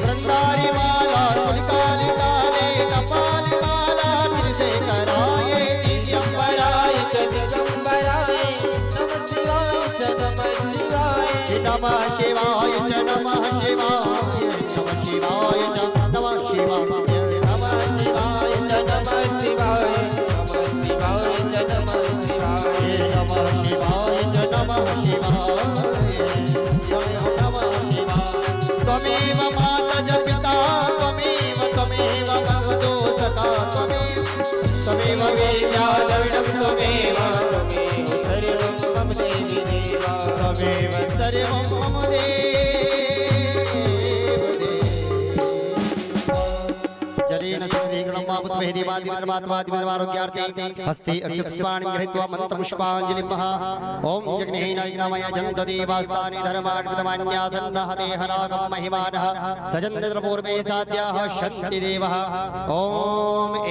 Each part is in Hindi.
वृंदारी माला कुलकाली काले कपाल माला तिरसे कराए दिगंबराय दिगंबराय नमः शिवाय नमः शिवाय नमः शिवाय नमः शिवाय नमः शिवाय नमः शिवाय नमः शिवाय नमः शिवाय त्वमेव माता च पिता त्वमेव भगवतो सखा त्वमेव विद्या द्रविणं त्वमेव सर्वं मम देवी देवा त्वमेव सर्वं मम जलेन संदीर्घं वापुस्मेधिमादिमात्मादिमारोग्यार्थे हस्ते अक्षतपुष्पाणि गृहीत्वा मन्त्रपुष्पाञ्जलिं ॐ यज्ञेनाय जन्तदेवास्तानि धर्मान्वितमान्यासन्नः देहनागं महिमानः सजन्तपूर्वे साध्याः शन्ति देवः ॐ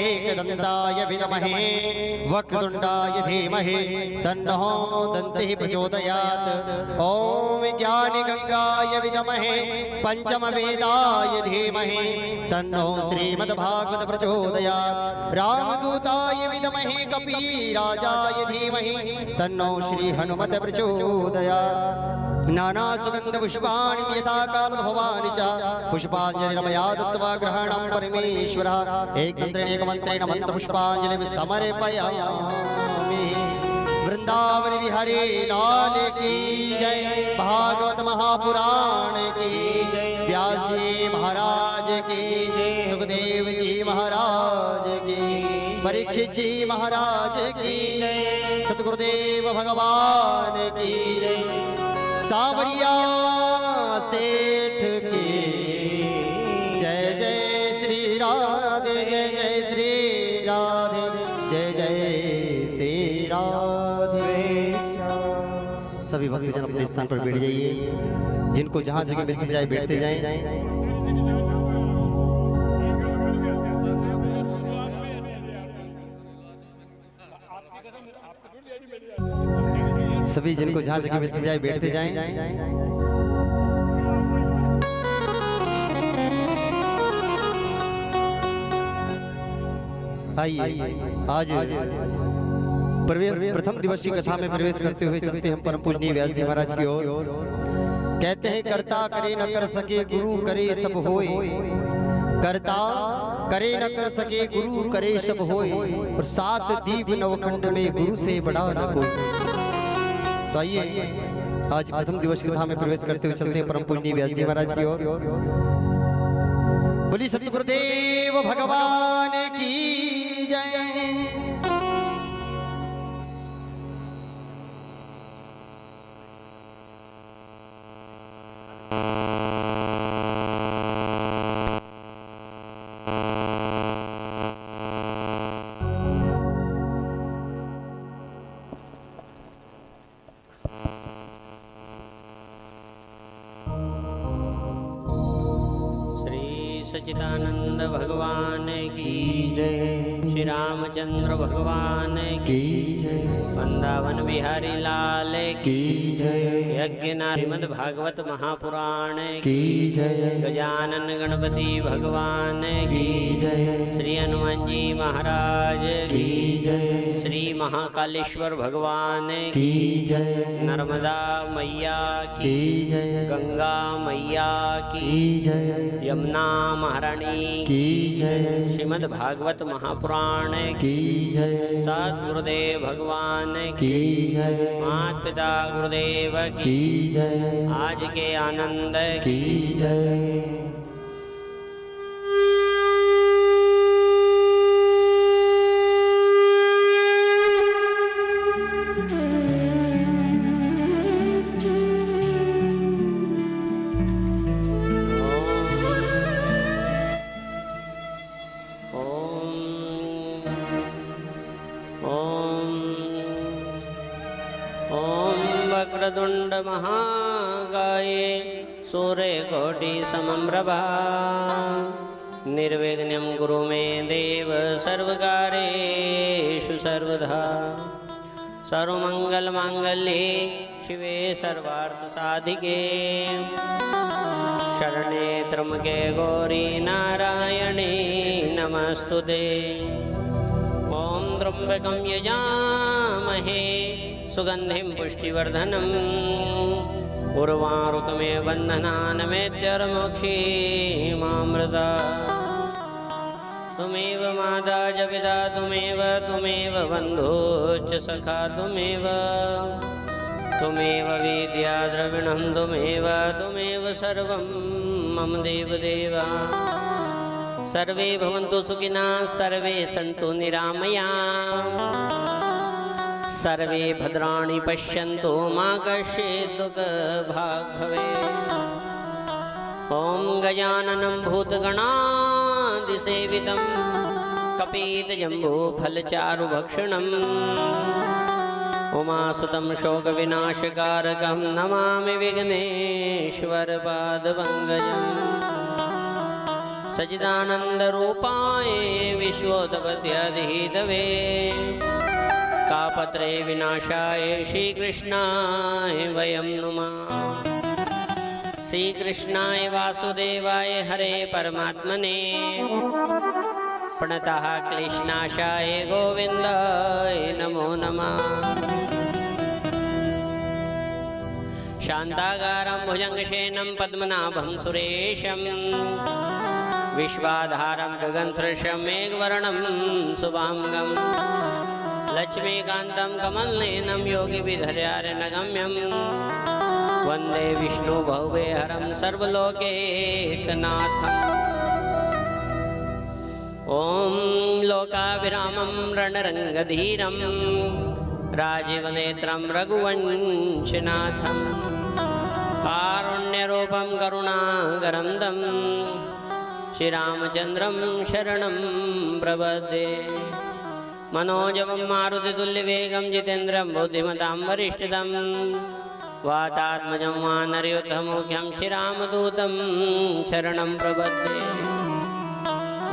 एकदन्ताय विद्महे वक्रतुण्डाय धीमहि तन्नः दन्तिः प्रचोदयात् ॐ ज्ञानगङ्गाय विद्महे पञ्चमवेदाय धीमहि तन्नो श्रीमद्भागवत प्रचोदयात् रामदूताय विद्महे कपीराजाय धीमहि तन्नो श्री हनुमत प्रचोदयात् नाना सुगंध पुष्पाणि यथा काल भवानि च पुष्पाञ्जलिर्मया दत्त्वा ग्रहणं परमेश्वरः एकमन्त्रेण मन्त्रपुष्पाञ्जलिं समर्पयामि। वृंदावन विहारी लाल की जय, भागवत महापुराण की जय, व्यास जी महाराज की जय, सुखदेव जी महाराज की, परीक्षित जी महाराज की जय, सतगुरुदेव भगवान की जय, सावरिया सेठ की जय। जय श्री राधे जय जय श्री राधे जय जय श्री राधे। सभी भक्तजन अपने स्थान पर बैठ जाइए, जिनको जहाँ जगह मिलती जाए बैठते जाएं। सभी जिनको जहाँ जगह मिलती जाए बैठते जाएं। आइए आज प्रथम दिवस की कथा में प्रवेश करते हुए चलते हम परम पूजनीय व्यास जी महाराज की ओर। कहते हैं कर्ता करे न कर सके गुरु करे सब होए, कर्ता करे न कर सके गुरु करे सब होए, और सात दीप नवखंड में गुरु से बड़ा न कोई। तो आइए आज प्रथम दिवस की कथा में प्रवेश करते हुए चलते हैं परम पूजनीय व्यास जी महाराज की ओर। बोली सतगुरुदेव भगवान की जय। सच्चिदानंद भगवान की जय, श्री रामचंद्र भगवान की जय, वृंदावन बिहारी लाल की जय, यज्ञनाथ श्रीमद् भागवत महापुराण की जय, गजानन गणपति भगवान की जय, श्री हनुमान जी महाराज की जय, श्री महाकालेश्वर भगवान की जय, नर्मदा मैया की जय, गंगा मैया की जय, यमुना महारानी की जय, श्रीमद् भागवत महापुराण की जय, सद्गुरुदेव भगवान की जय, माता पिता गुरुदेव की जय, आज के आनंद की जय। वक्रतुंड महाकाये सूर्यकोटि समप्रभा निर्विघ्नं कुरु मे देव सर्वकार्येषु सर्वदा। सर्वमंगल मांगल्ये शिवे सर्वार्थ साधिके शरणे त्र्यंबके गौरी नारायणे नमस्तुते। ओम त्र्यंबकं यजामहे सुगंधिं पुष्टिवर्धनम् उर्वारुकमेव बन्धनान् मेत्यर्मुक्षीमामृता। तुमेव माता च पिता तुमेव बन्धुश्च सखा तुमेव विद्या द्रविणं तुमेव सर्वं मम देवदेव। सर्वे भवन्तु सुखिनः सर्वे सन्तु निरामयाः सर्वे भद्राणि पश्यन्तु मा कश्चित् दुःखभाग् भवेत्। ॐ गजाननं भूतगणादिसेवितं कपितजम्बूफलचारुभक्षणम् उमासुतं शोकविनाशकारकं नमामि विघ्नेश्वरपादपङ्कजम्। सच्चिदानन्दरूपाय विश्वोत्पत्त्यादिहेतवे कापत्रे विनाशाय श्रीकृष्णाय वयं नुमः। श्रीकृष्णाय वासुदेवाय हरे परमात्मने प्रणतः क्लेशनाशाय गोविन्दाय नमो नमः। शान्ताकारं भुजङ्गशयनं पद्मनाभं सुरेशं विश्वाधारं गगनसदृशं मेघवर्णं शुभाङ्गं लक्ष्मीकान्तं कमलनयनं योगिविधर्यारण्यगम्यं वन्दे विष्णुभवेहरं सर्वलोकैकनाथम्। ॐ लोकाभिरामं रणरङ्गधीरं राजीवनेत्रं रघुवंशनाथं कारुण्यरूपं करुणाकरं तं श्रीरामचन्द्रं शरणं प्रपद्ये। मनोजवं मारुतितुल्यवेगं जितेन्द्रं बुद्धिमतां वरिष्ठं वातात्मजं वानरयूथमुख्यं श्रीरामदूतं शरणं प्रपद्ये।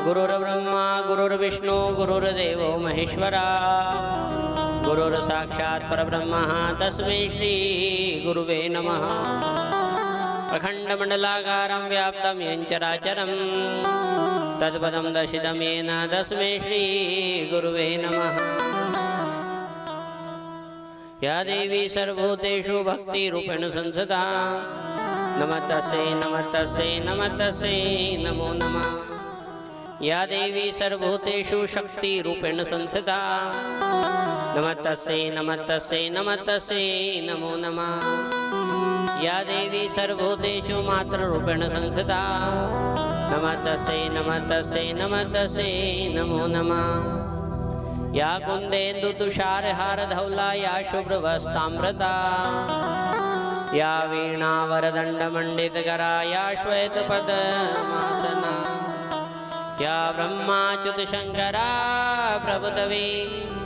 गुरुर्ब्रह्मा गुरुर्विष्णु गुरुर्देवो महेश्वरा गुरुर्साक्षात् परब्रह्म तस्मै श्री गुरुवे नमः। अखण्डमण्डलाकारं व्याप्तं येन चराचरं तत्पदं दर्शितं येन तस्मै श्री गुरुवे नमः। या देवी सर्वभूतेषु भक्तिरूपेण संस्थिता नमस्तस्यै नमस्तस्यै नमस्तस्यै नमो नमः। या देवी सर्वभूतेषु शक्तिरूपेण संस्थिता नमस्तस्यै नमस्तस्यै नमस्तस्यै नमो नमः। या देवी सर्वभूतेषु मातृरूपेण संस्थिता नमस्तस्यै नमस्तस्यै नमस्तस्यै नमो नमः। या कुन्देन्दुतुषारहारधौला या शुभ्रवस्ताम्रता या वीणावरदण्डमण्डितकरा या श्वेतपद्मासना या ब्रह्माच्युतशङ्करा प्रभुतवे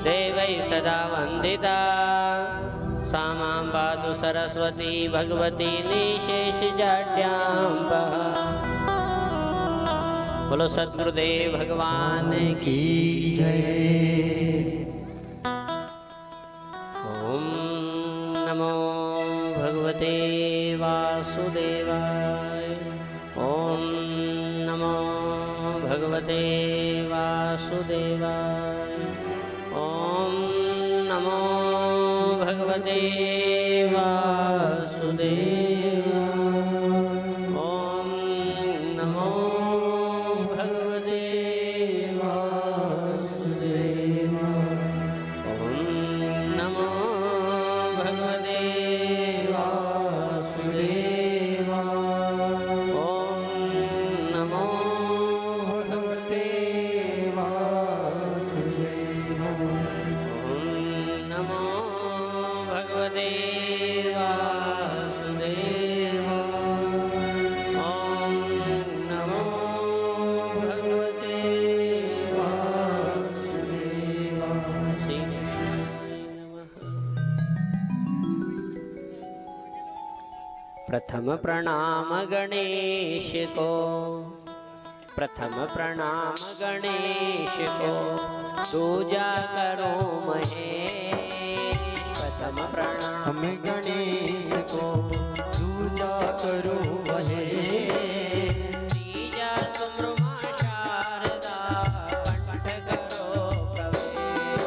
देवै सदा वन्दिता सा मां पातु सरस्वती भगवती निशेषजाड्याम्बः। बोलो सद्गुरुदेव भगवान की जय। ओम नमो भगवते वासुदेवाय। ओम नमो भगवते वासुदेवाय। ओम नमो भगवते वासुदेवाय। ओम नमो भगवते वासुदेवाय। ओम नमो भगवते वासुदेवाय। ओम नमो भगवते वासुदेवाय। ओम नमो भगवते वासुदेवाय। ओम नमो भगवते वासुदेवाय। श्री प्रथम प्रणाम गणेश को, प्रथम प्रणाम गणेश को, दूजा करो महेश परम प्रणाम। हम गणेश को पूजा करो वहे, तीजा सुब्रमा शारदा कंठ करो प्रवेश।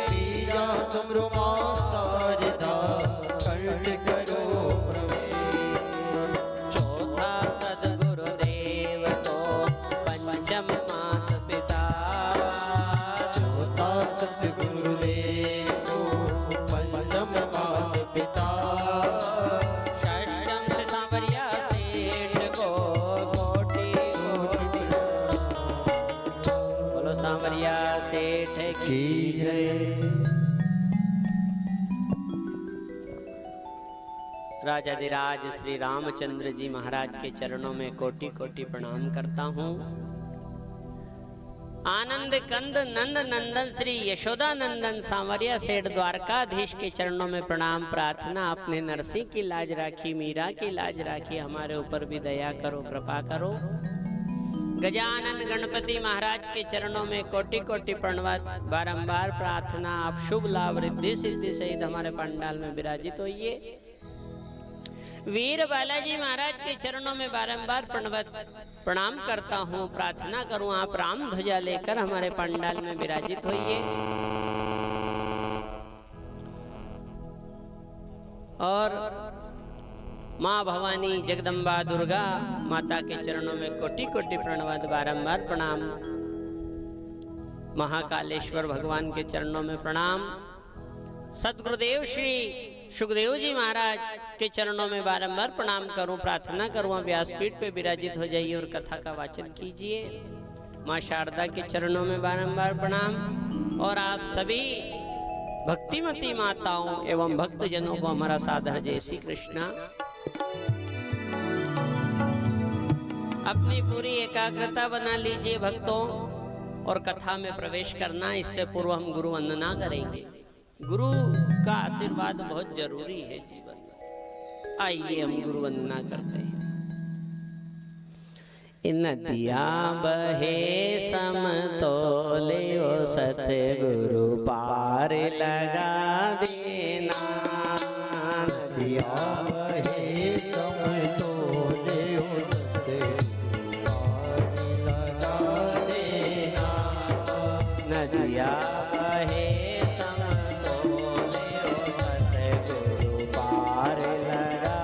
तीजा सुब्रमा शारदा कंठ करो प्रवेश। चौथा सद्गुरुदेव को पंचम मात पिता। चौथा सतगुरुदेव को पंचम मात पिता। षष्ठम से सांवरिया सेठ को कोटि कोटि। बोलो सांवरिया सेठ की जय। राजाधिराज श्री रामचंद्र जी महाराज के चरणों में कोटि कोटि प्रणाम करता हूँ। आनंद कंद नंद नंदन श्री यशोदा नंदन सांवरिया सेठ द्वारकाधीश के चरणों में प्रणाम प्रार्थना। अपने नरसिंह की लाज राखी, मीरा की लाज राखी, हमारे ऊपर भी दया करो, कृपा करो। गजानन गणपति महाराज के चरणों में कोटि कोटि प्रणवाद, बारंबार प्रार्थना। आप शुभ लाभ रिद्धि सिद्धि सहित हमारे पंडाल में विराजित होइए। वीर बालाजी महाराज के चरणों में बारंबार प्रणाम करता हूँ, प्रार्थना करूँ आप राम ध्वजा लेकर हमारे पंडाल में विराजित होइए। और माँ भवानी जगदम्बा दुर्गा माता के चरणों में कोटि कोटि प्रणवाद, बारंबार प्रणाम। महाकालेश्वर भगवान के चरणों में प्रणाम। सद्गुरुदेव श्री सुखदेव जी महाराज के चरणों में बारंबार प्रणाम करूं, प्रार्थना करूं व्यासपीठ पे विराजित हो जाइए और कथा का वाचन कीजिए। माँ शारदा के चरणों में बारंबार प्रणाम। और आप सभी भक्तिमती माताओं एवं भक्तजनों को हमारा सादर जय श्री कृष्णा। अपनी पूरी एकाग्रता बना लीजिए भक्तों, और कथा में प्रवेश करना। इससे पूर्व हम गुरु वंदना करेंगे। गुरु का आशीर्वाद बहुत जरूरी है जीवन में। आइए हम गुरु वंदना करते हैं। नदिया बहे समतोले ओ सतगुरु पार लगा देना। नदिया बहे समतोले ओ सतगुरु पार लगा देना। नदिया बहे पार लगा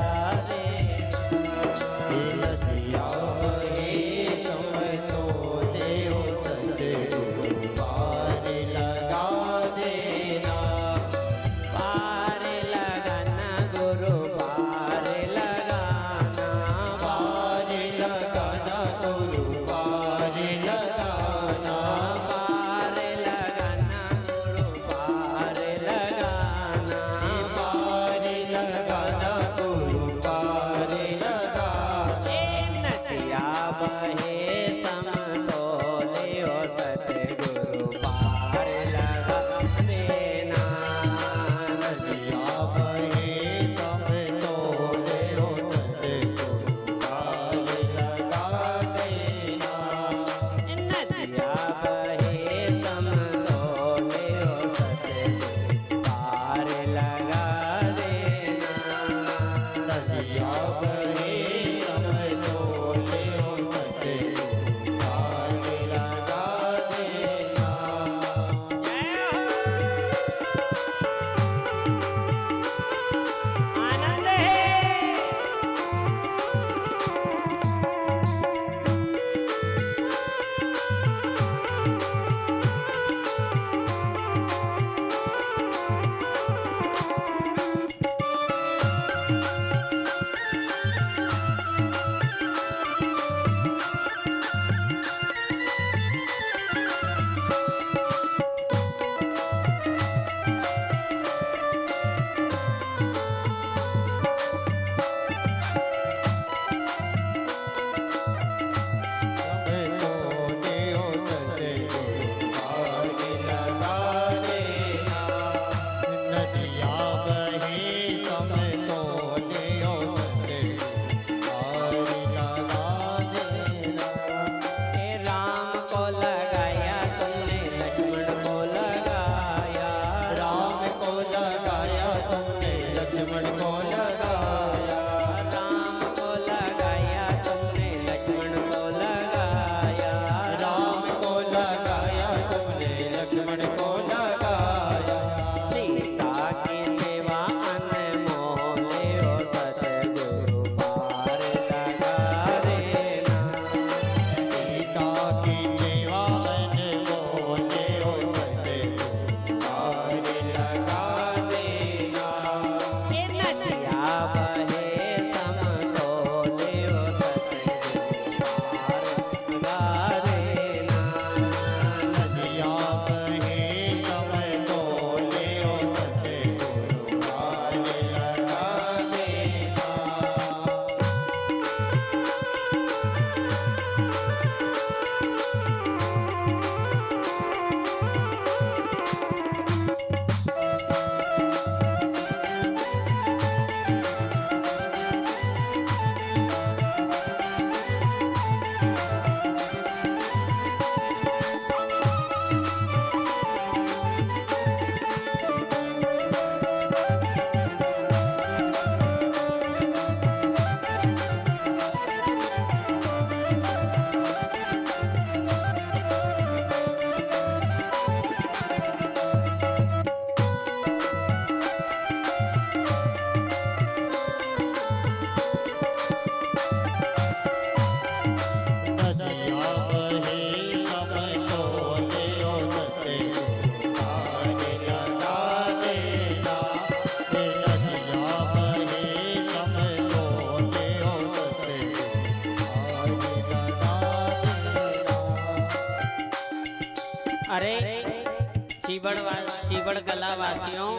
सीबड़ कला वासियों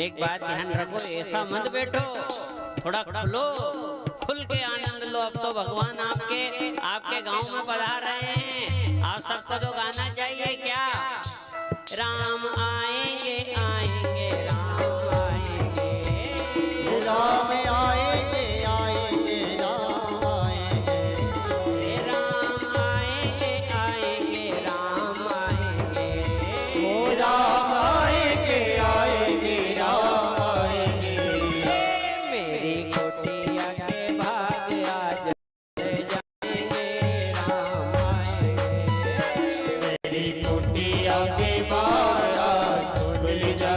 एक बात ध्यान रखो, ऐसा मत बैठो, थोड़ा खुलो, खुल के आनंद लो। अब तो भगवान आपके गांव में पधार रहे हैं, आप सबको तो गाना चाहिए क्या? राम आएंगे आएंगे राम आएंगे, राम आएंगे आएंगे राम आएंगे, राम आएंगे आएंगे राम आएंगे, ओ राम आएंगे आएंगे राम आएंगे। मेरी कुटिया के भाग आज जाएंगे राम आएंगे, मेरी कुटिया के बाहर खुल जा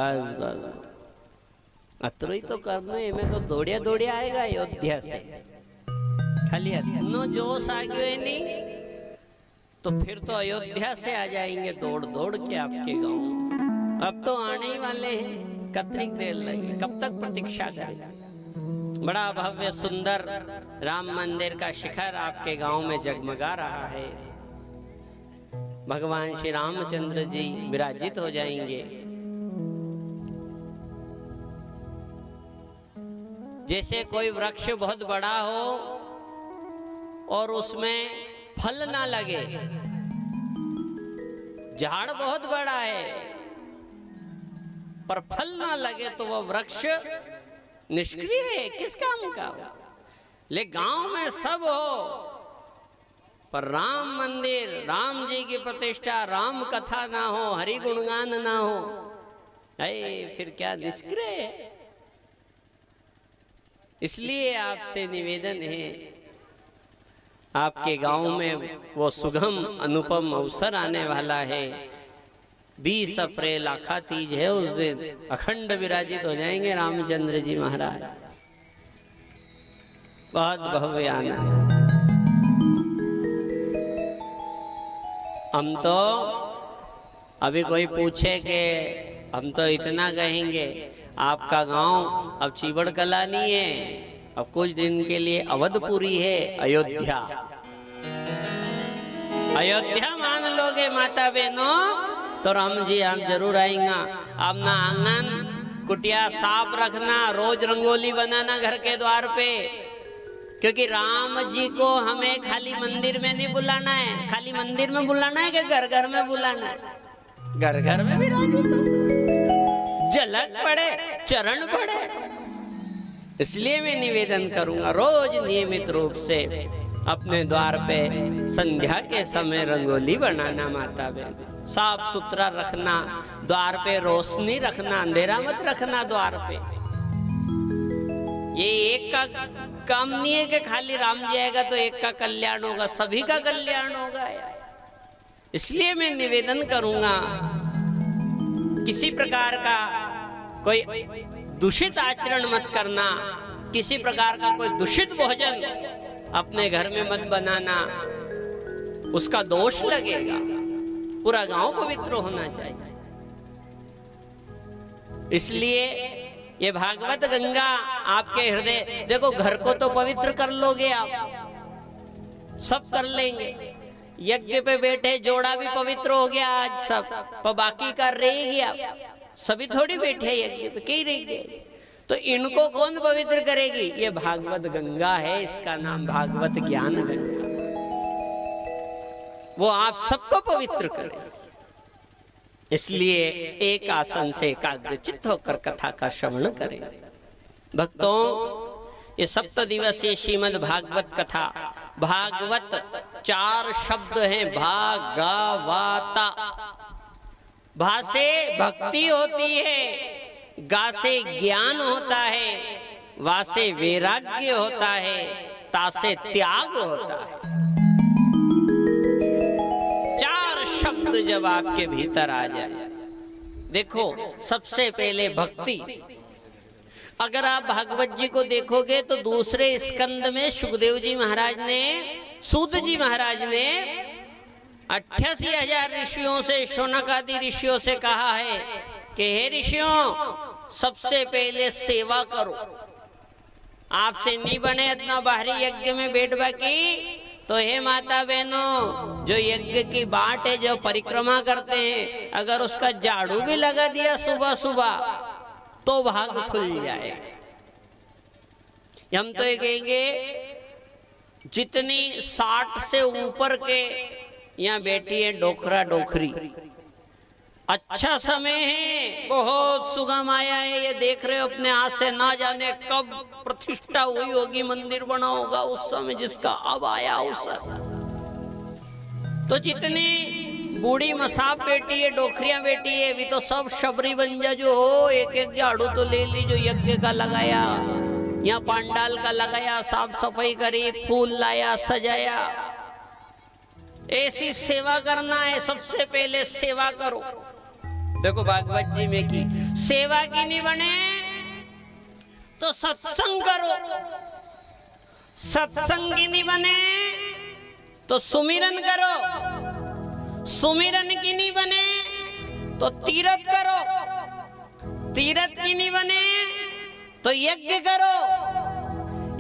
बस बस अतरो ही तो करने में तो दौड़िया दौड़िया आएगा अयोध्या से, खाली इतनो जोश आ गयो नहीं तो फिर तो अयोध्या से आ जाएंगे दौड़ दौड़ के आपके गांव। अब तो आने ही वाले हैं, कतरी देर लगी, कब तक प्रतीक्षा करेगा। बड़ा भव्य सुंदर राम मंदिर का शिखर आपके गांव में जगमगा रहा है। भगवान श्री रामचंद्र जी विराजित हो जाएंगे। जैसे कोई वृक्ष बहुत बड़ा हो और उसमें फल ना लगे, झाड़ बहुत बड़ा है पर फल ना लगे तो वह वृक्ष निष्क्रिय है, किस काम का हो। ले गांव में सब हो पर राम मंदिर, राम जी की प्रतिष्ठा, राम कथा ना हो, हरि गुणगान ना हो, फिर क्या निष्क्रिय है। इसलिए आपसे निवेदन है, आपके गांव में वो सुगम अनुपम अवसर आने वाला है। 20 अप्रैल आखा तीज है, उस दिन अखंड विराजित हो जाएंगे रामचंद्र जी महाराज। बहुत भव्य आनंद। हम तो अभी कोई पूछे कि हम तो इतना कहेंगे, आपका गांव अब चीबड़ कला नहीं है, अब कुछ दिन के लिए अवधपुरी है, अयोध्या। अयोध्या मान लोगे माता बहनों तो राम जी आप जरूर आएंगा। अपना आंगन कुटिया साफ रखना, रोज रंगोली बनाना घर के द्वार पे, क्योंकि राम जी को हमें खाली मंदिर में नहीं बुलाना है। खाली मंदिर में बुलाना है कि घर घर में बुलाना है? घर घर में भी राजी तो झलक पड़े, चरण पड़े। इसलिए मैं निवेदन करूंगा, रोज नियमित रूप से अपने द्वार पे संध्या के समय रंगोली बनाना, माता बहन साफ सुथरा रखना, द्वार पे रोशनी रखना, अंधेरा मत रखना द्वार पे। ये एक का काम नहीं है कि खाली राम जी आएगा तो एक का कल्याण होगा, सभी का कल्याण होगा। इसलिए मैं निवेदन करूंगा, किसी प्रकार का कोई दूषित आचरण मत करना, किसी प्रकार का कोई दूषित भोजन अपने घर में मत बनाना, उसका दोष लगेगा। पूरा गांव पवित्र होना चाहिए। इसलिए ये भागवत गंगा आपके हृदय, देखो घर को तो पवित्र कर लोगे आप, सब कर लेंगे। यज्ञ पे बैठे जोड़ा भी पवित्र हो गया आज सब, पर बाकी का रह गया। सभी थोड़ी बैठे यज्ञ पे, कई रह गए, तो इनको कौन पवित्र करेगी? ये भागवत गंगा है, इसका नाम भागवत ज्ञान गंगा। वो आप सबको पवित्र करे। इसलिए एक आसन से एकाग्रचित्त होकर कथा का श्रवण करें। भक्तों, ये 7 दिवसीय श्रीमद् भागवत कथा, भागवत 4 शब्द हैं, भागवता। भा से भक्ति होती है, गा से ज्ञान होता है, वा से वैराग्य होता है, ता से त्याग होता है। 4 शब्द जब आपके भीतर आ जाए, देखो सबसे पहले भक्ति। अगर आप भागवत जी को देखोगे तो दूसरे स्कंद में सुखदेव जी महाराज ने, सूत जी महाराज ने 88,000 ऋषियों से, शौनक आदि ऋषियों से कहा है कि हे ऋषियों, सबसे पहले सेवा करो। आपसे नहीं बने इतना बाहरी यज्ञ में बैठवा की, तो हे माता बहनों, जो यज्ञ की बाट है, जो परिक्रमा करते हैं, अगर उसका झाड़ू भी लगा दिया सुबह सुबह तो भाग खुल जाए। हम तो ये कहेंगे, जितनी 60 से ऊपर के यहाँ बैठी है डोखरा डोखरी, अच्छा समय है, बहुत सुगम आया है। ये देख रहे हो अपने हाथ से, ना जाने कब प्रतिष्ठा हुई होगी, मंदिर बना होगा उस समय जिसका अब आया अवसर। तो जितनी बूढ़ी मसाब बेटी है, डोखरियां बेटी है, भी तो सब शबरी बंजा जो हो, एक एक झाड़ू तो ले ली, जो यज्ञ का लगाया, यहाँ पांडाल का लगाया, साफ सफाई करी, फूल लाया, सजाया। ऐसी सेवा करना है, सबसे पहले सेवा करो। देखो भागवत जी में की सेवा की नहीं बने तो सत्संग करो, सत्संग की नहीं बने तो सुमिरन करो, सुमिरन की नहीं बने तो तीरथ करो, तीरथ की नहीं बने तो यज्ञ करो,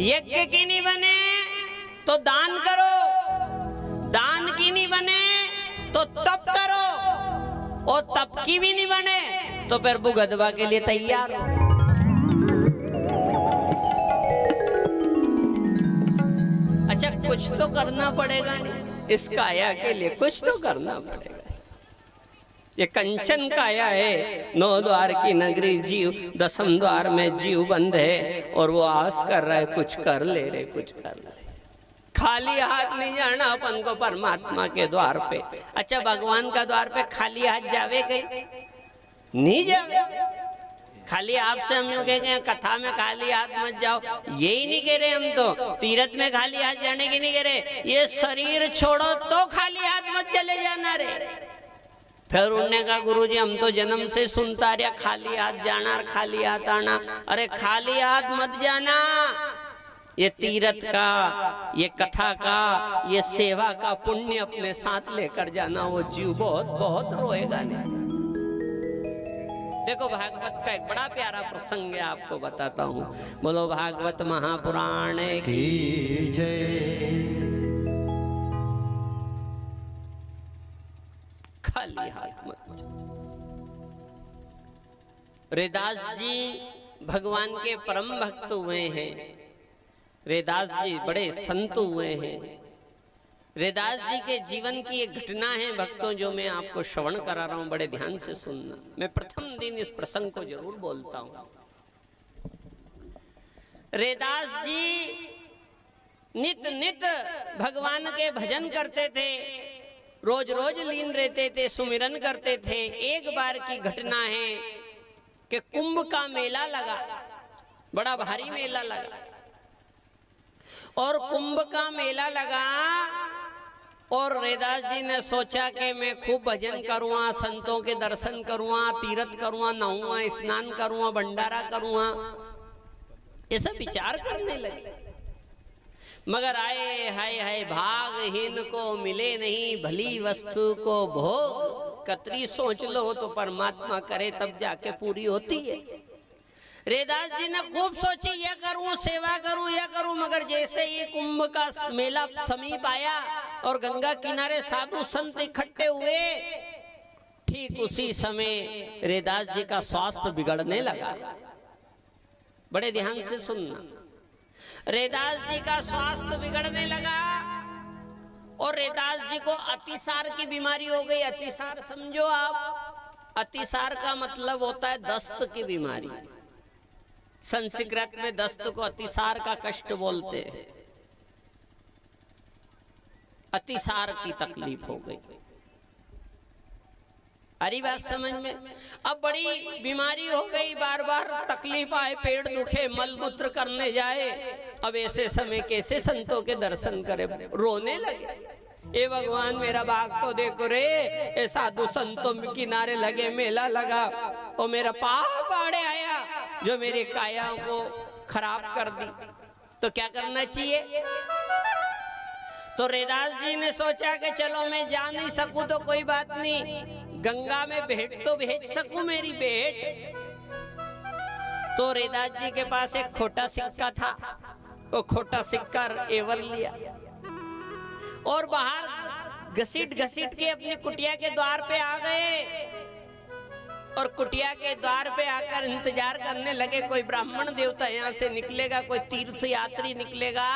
यज्ञ की नहीं बने तो दान करो, दान की नहीं बने तो तप करो, और तप की भी नहीं बने तो फिर भुगतवा के लिए तैयार हो। अच्छा कुछ तो करना पड़ेगा इस काया के लिए, कुछ तो करना पड़ेगा। ये कंचन काया है, 9 द्वार की नगरी जीव, 10वें द्वार में जीव बंद है और वो आस कर रहा है कुछ कर ले रे, कुछ कर ले। खाली हाथ नहीं जाना अपन को परमात्मा के द्वार पे। अच्छा भगवान का द्वार पे खाली हाथ जावे कहीं नहीं जावे। खाली आपसे हम यूं कहेंगे कथा में खाली हाथ मत जाओ, यही नहीं कह रहे हम तो। तीरथ में खाली हाथ जाने की नहीं कह रहे, ये शरीर छोड़ो तो खाली हाथ मत चले जाना रे। फिर उन्होंने कहा गुरुजी हम तो जन्म से सुनता रहा खाली हाथ जाना और खाली हाथ आना। अरे खाली हाथ मत जाना, ये तीरथ का, ये कथा का, ये सेवा का पुण्य अपने साथ लेकर जाना। वो जीव बहुत बहुत रोएगा नहीं। देखो भागवत का एक बड़ा प्यारा प्रसंग है, आपको बताता हूँ। बोलो भागवत महापुराण की जय। खाली हाथ मत। रेदास जी भगवान के परम भक्त हुए हैं। रेदास जी बड़े संत हुए हैं। रेदास जी के जीवन की एक घटना है भक्तों, जो मैं आपको श्रवण करा रहा हूं, बड़े ध्यान से सुनना। मैं प्रथम दिन इस प्रसंग को जरूर बोलता हूं। रेदास जी नित नित भगवान के भजन करते थे, रोज रोज लीन रहते थे, सुमिरन करते थे। एक बार की घटना है कि कुंभ का मेला लगा, बड़ा भारी मेला लगा, और कुंभ का मेला लगा और रेदास जी ने सोचा कि मैं खूब भजन करूँगा, संतों के दर्शन करूँगा, तीर्थ करूँगा, नहाऊंगा, स्नान करूँगा, भंडारा करूँगा, ये सब विचार करने लगे। मगर आए हाय हाय भागहीन को मिले नहीं भली वस्तु को भोग। कतरी सोच लो तो परमात्मा करे तब जाके पूरी होती है। रेदास जी ने खूब सोची, यह करूं, सेवा करूं, यह करूं, मगर जैसे ये कुंभ का मेला समीप आया और गंगा किनारे साधु संत इकट्ठे हुए, ठीक उसी समय रेदास जी का स्वास्थ्य बिगड़ने लगा। बड़े ध्यान से सुनना। रेदास जी का स्वास्थ्य बिगड़ने लगा और रेदास जी को अतिसार की बीमारी हो गई। अतिसार समझो आप, अतिसार का मतलब होता है दस्त की बीमारी। संस्कृत में दस्त को अतिसार का कष्ट बोलते हैं। अतिसार की तकलीफ हो गई। अरे बात समझ में? अब बड़ी बीमारी हो गई, बार बार तकलीफ आए, पेट दुखे, मल मूत्र करने जाए। अब ऐसे समय कैसे संतों के दर्शन करे? रोने लगे, ए भगवान मेरा भाग तो देखो रे, ए साधु संतों के किनारे लगे मेला लगा और मेरा पाप आड़े आया जो मेरी काया को खराब कर दी। तो क्या करना चाहिए? तो रेदास जी ने सोचा कि चलो मैं जा नहीं सकूं तो कोई बात नहीं, गंगा में भेंट तो भेज सकूं मेरी भेंट। तो रेदास जी के पास एक खोटा सिक्का था, वो खोटा सिक्का एवर लिया और बाहर घसीट घसीट के अपनी कुटिया के द्वार पे आ गए। और कुटिया के द्वार पे आकर इंतजार करने लगे, कोई ब्राह्मण देवता यहाँ से निकलेगा, कोई तीर्थ यात्री निकलेगा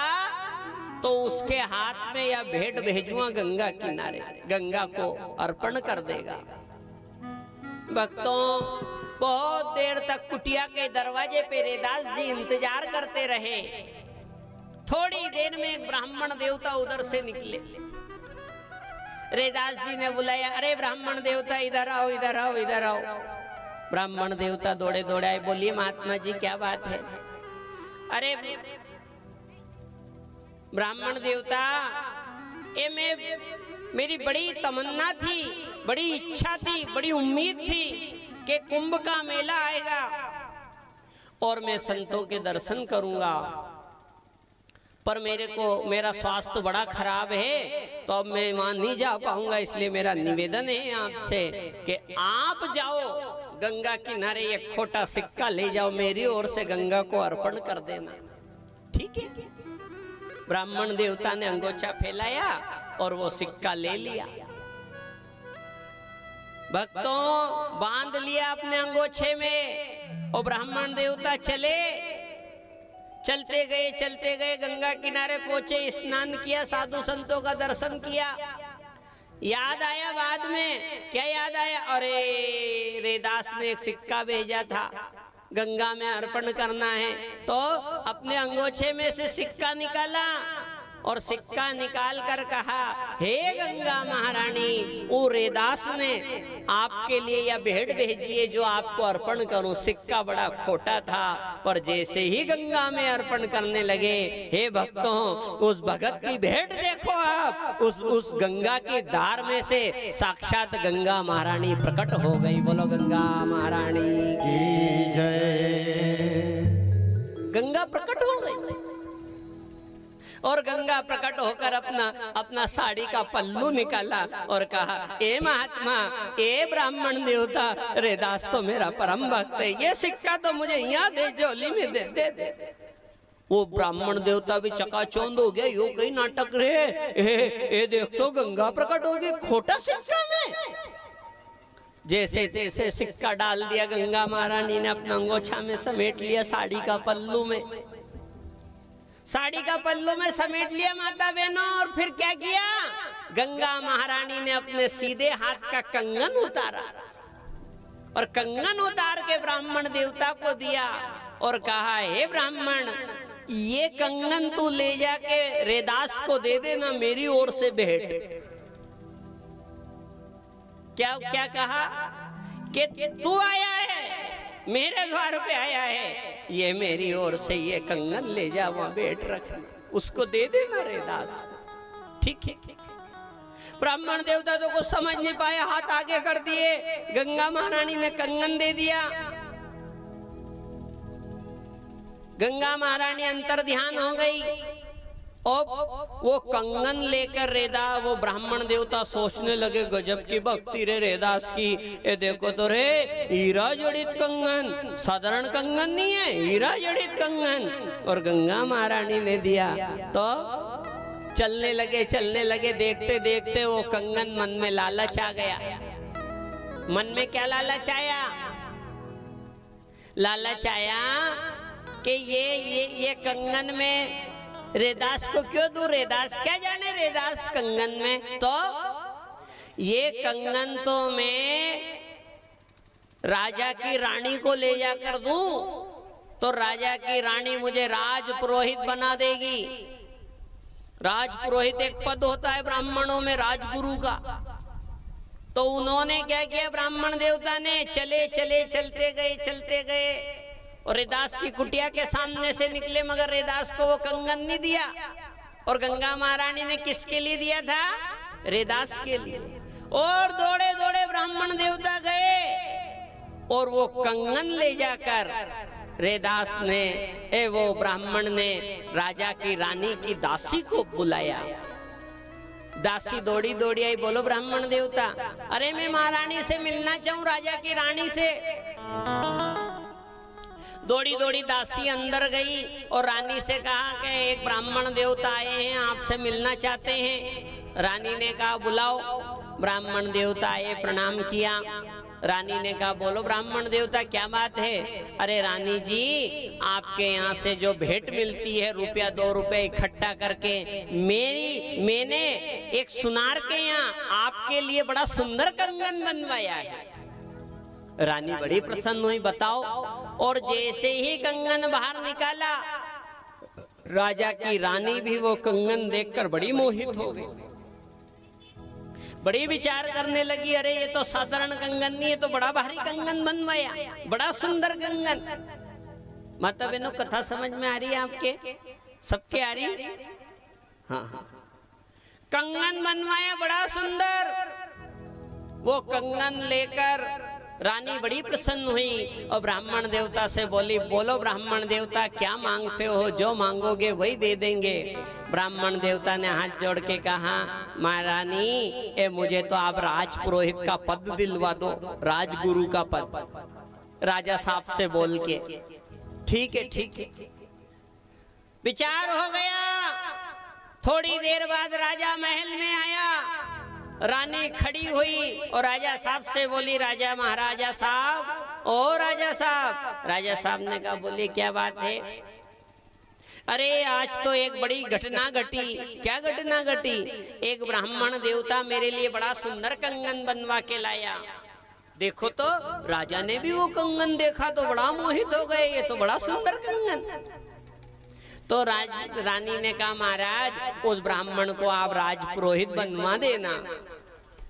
तो उसके हाथ में या भेंट भेजूंगा गंगा किनारे, गंगा को अर्पण कर देगा। भक्तों बहुत देर तक कुटिया के दरवाजे पे रेदास जी इंतजार करते रहे। थोड़ी देर में एक ब्राह्मण देवता उधर से निकले। रेदास जी ने बुलाया, अरे ब्राह्मण देवता इधर आओ, इधर आओ, इधर आओ। ब्राह्मण देवता दौड़े दौड़े आए, बोलिए महात्मा जी क्या बात है? अरे ब्राह्मण देवता, मेरी बड़ी तमन्ना थी, बड़ी इच्छा थी, बड़ी उम्मीद थी कि कुंभ का मेला आएगा और मैं संतों के दर्शन करूंगा, पर मेरा स्वास्थ्य बड़ा खराब है, तो अब मैं वहां नहीं जा पाऊंगा। इसलिए मेरा निवेदन है आपसे कि आप जाओ गंगा किनारे, एक खोटा सिक्का ले जाओ, मेरी ओर से गंगा को अर्पण कर देना, ठीक है। ब्राह्मण देवता ने अंगोछा फैलाया और वो सिक्का ले लिया। भक्तों, बांध लिया अपने अंगोछे में और ब्राह्मण देवता चलते गए गंगा किनारे पहुंचे, स्नान किया, साधु संतों का दर्शन किया। याद आया बाद में, क्या याद आया? अरे रेदास ने एक सिक्का भेजा था, गंगा में अर्पण करना है। तो अपने अंगोछे में से सिक्का निकाला और सिक्का निकाल कर कहा, हे गंगा महारानी, वो रेदास ने आपके लिए यह भेंट भेजी है जो आपको अर्पण करूं। सिक्का बड़ा खोटा था, पर जैसे ही गंगा में अर्पण करने लगे, हे भक्तों, उस भगत की भेंट देखो आप, उस गंगा की धार में से साक्षात गंगा महारानी प्रकट हो गई। बोलो गंगा महारानी की जय। गंगा प्रकट हो गई और गंगा प्रकट होकर अपना साड़ी का पल्लू निकाला और कहा, ए महात्मा, ए ब्राह्मण देवता, रेदास तो मेरा परम भक्त है, ये सिक्का तो मुझे यहाँ दे, झोली में दे। वो ब्राह्मण देवता भी चकाचौंध हो गया, यो कई नाटक रहे, ए देख तो गंगा प्रकट हो गई खोटा सिक्का में। जैसे तैसे सिक्का डाल दिया, गंगा महारानी ने अपना अंगोछा में समेट लिया, साड़ी का पल्लू में समेट लिया माता बहनों। और फिर क्या किया? गंगा महारानी ने अपने सीधे हाथ का कंगन उतारा और कंगन उतार के ब्राह्मण देवता को दिया और कहा, हे ब्राह्मण, ये कंगन तू ले जाके रेदास को दे देना, मेरी ओर से भेंट। क्या कहा कि तू आया है, मेरे द्वार पे आया है, ये मेरी ओर से ये कंगन ले जा, वहां भेंट रखना, उसको दे देना रेदास, ठीक है। ब्राह्मण देवता तो कुछ समझ नहीं पाया, हाथ आगे कर दिए, गंगा महारानी ने कंगन दे दिया। गंगा महारानी अंतर ध्यान हो गई और वो कंगन लेकर वो ब्राह्मण देवता सोचने लगे, गजब की भक्ति रे रेदास की, ये देखो तो रे, हीरा जड़ित कंगन, साधारण कंगन नहीं है, हीरा जड़ित कंगन। और गंगा महारानी ने दिया तो चलने लगे, देखते देखते वो कंगन मन में लालच आ गया। मन में क्या लालच आया? लालच आया कि ये कंगन में रेदास को क्यों दूं, रेदास क्या जाने रेदास कंगन में, तो ये कंगन तो मैं राजा की रानी को ले जाकर दूं तो राजा की रानी मुझे राज पुरोहित बना देगी। राज पुरोहित एक पद होता है ब्राह्मणों में, राजगुरु का। तो उन्होंने क्या किया, ब्राह्मण देवता ने चलते गए और रेदास की कुटिया के सामने से निकले, मगर रेदास को वो कंगन नहीं दिया। और गंगा महारानी ने किसके लिए दिया था? रेदास के लिए। और दौड़े दौड़े ब्राह्मण देवता गए और वो कंगन ले जाकर रेदास ने वो ब्राह्मण ने राजा की रानी की दासी को बुलाया। दासी दौड़ी दौड़ी आई, बोलो ब्राह्मण देवता, अरे मैं महारानी से मिलना चाहूं, राजा की रानी से। दौड़ी दौड़ी दासी अंदर गई और रानी से कहा कि एक ब्राह्मण देवता आए हैं, आपसे मिलना चाहते हैं। रानी ने कहा बुलाओ। ब्राह्मण देवता आए, प्रणाम किया। रानी ने कहा बोलो ब्राह्मण देवता क्या बात है? अरे रानी जी, आपके यहाँ से जो भेंट मिलती है, रुपया 2 रुपए इकट्ठा करके मैंने एक सुनार के यहाँ आपके लिए बड़ा सुंदर कंगन बनवाया है। रानी बड़ी प्रसन्न हुई, बताओ। और जैसे ही कंगन बाहर निकाला, राजा की रानी भी वो कंगन देखकर बड़ी मोहित हो गई। बड़ी विचार करने लगी, अरे ये तो साधारण कंगन नहीं है, तो बड़ा भारी कंगन बनवाया, बड़ा सुंदर कंगन। माता बहनों, कथा समझ में आ रही है आपके? सबके आ रही? हाँ। कंगन बनवाया बड़ा सुंदर। वो कंगन लेकर रानी बड़ी प्रसन्न हुई और ब्राह्मण देवता से बोली, बोलो ब्राह्मण देवता क्या मांगते हो, जो मांगोगे वही दे देंगे। ब्राह्मण देवता ने हाथ जोड़ के कहा, महारानी ए मुझे तो आप राजपुरोहित का पद दिलवा दो, राजगुरु का पद। राजा साहब से बोल के ठीक है ठीक है। विचार हो गया। थोड़ी देर बाद राजा महल में आया, रानी खड़ी हुई और राजा साहब से बोली, राजा महाराजा साहब, ओ राजा साहब। राजा साहब ने कहा, बोले क्या बात है? अरे आज तो एक बड़ी घटना घटी। क्या घटना घटी? एक ब्राह्मण देवता मेरे लिए बड़ा सुंदर कंगन बनवा के लाया। देखो तो राजा ने भी वो कंगन देखा तो बड़ा मोहित हो गए, ये तो बड़ा सुंदर कंगन। तो रानी ने कहा, महाराज उस ब्राह्मण को आप राजपुरोहित बनवा देना।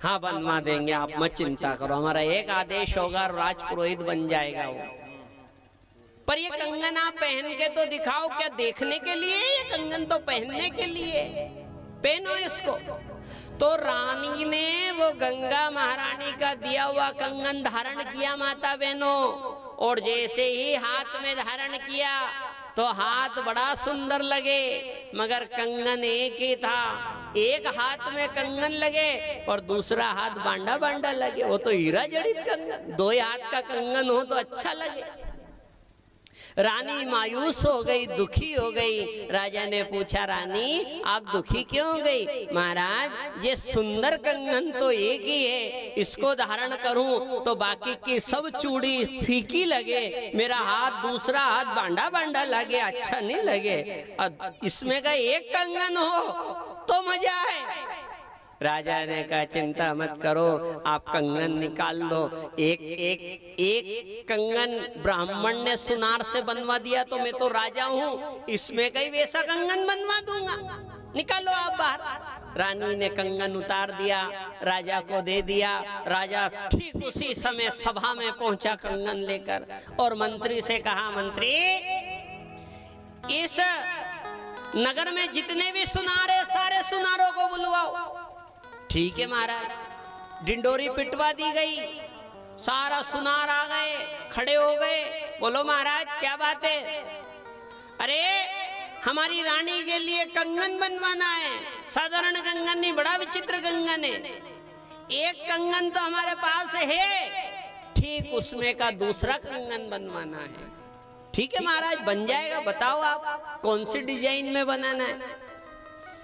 हाँ बनवा देंगे, आप मत चिंता करो, हमारा एक आदेश होगा, राजपुरोहित बन जाएगा वो। पर ये कंगन आप पहन के तो दिखाओ। क्या देखने के लिए? ये कंगन तो पहनने के लिए, पहनो इसको। तो रानी ने वो गंगा महारानी का दिया हुआ कंगन धारण किया माता बहनों, और जैसे ही हाथ में धारण किया तो हाथ बड़ा सुंदर लगे, मगर कंगन एक ही था। एक हाथ में कंगन लगे और दूसरा हाथ बांडा बांडा लगे। वो तो हीरा जड़ित कंगन, दो हाथ का कंगन हो तो अच्छा लगे। रानी मायूस हो गई, दुखी हो गई। राजा ने पूछा, रानी आप दुखी क्यों हो गई? महाराज ये सुंदर कंगन तो एक ही है, इसको धारण करूं तो बाकी की सब चूड़ी फीकी लगे, मेरा हाथ दूसरा हाथ बांडा बांडा लगे, अच्छा नहीं लगे। इसमें का एक कंगन हो तो मजा है। राजा ने कहा, चिंता मत करो, आप कंगन निकाल लो। एक कंगन ब्राह्मण ने सुनार से बनवा दिया तो मैं तो राजा हूँ, इसमें कहीं वैसा कंगन बनवा दूंगा, निकालो आप बाहर। रानी ने कंगन उतार दिया, राजा को दे दिया। राजा ठीक उसी समय सभा में पहुंचा कंगन लेकर और मंत्री से कहा, मंत्री इस नगर में जितने भी सुनार है सारे सुनारों को बुलवाओ। ठीक है महाराज। डिंडोरी पिटवा दी गई, सारा सुनार आ गए, खड़े हो गए। बोलो महाराज क्या बात है? अरे हमारी रानी के लिए कंगन बनवाना है। साधारण कंगन नहीं, बड़ा विचित्र कंगन है। एक कंगन तो हमारे पास है, ठीक उसमें का दूसरा कंगन बनवाना है। ठीक है महाराज बन जाएगा, बताओ आप कौन सी डिजाइन में बनाना है।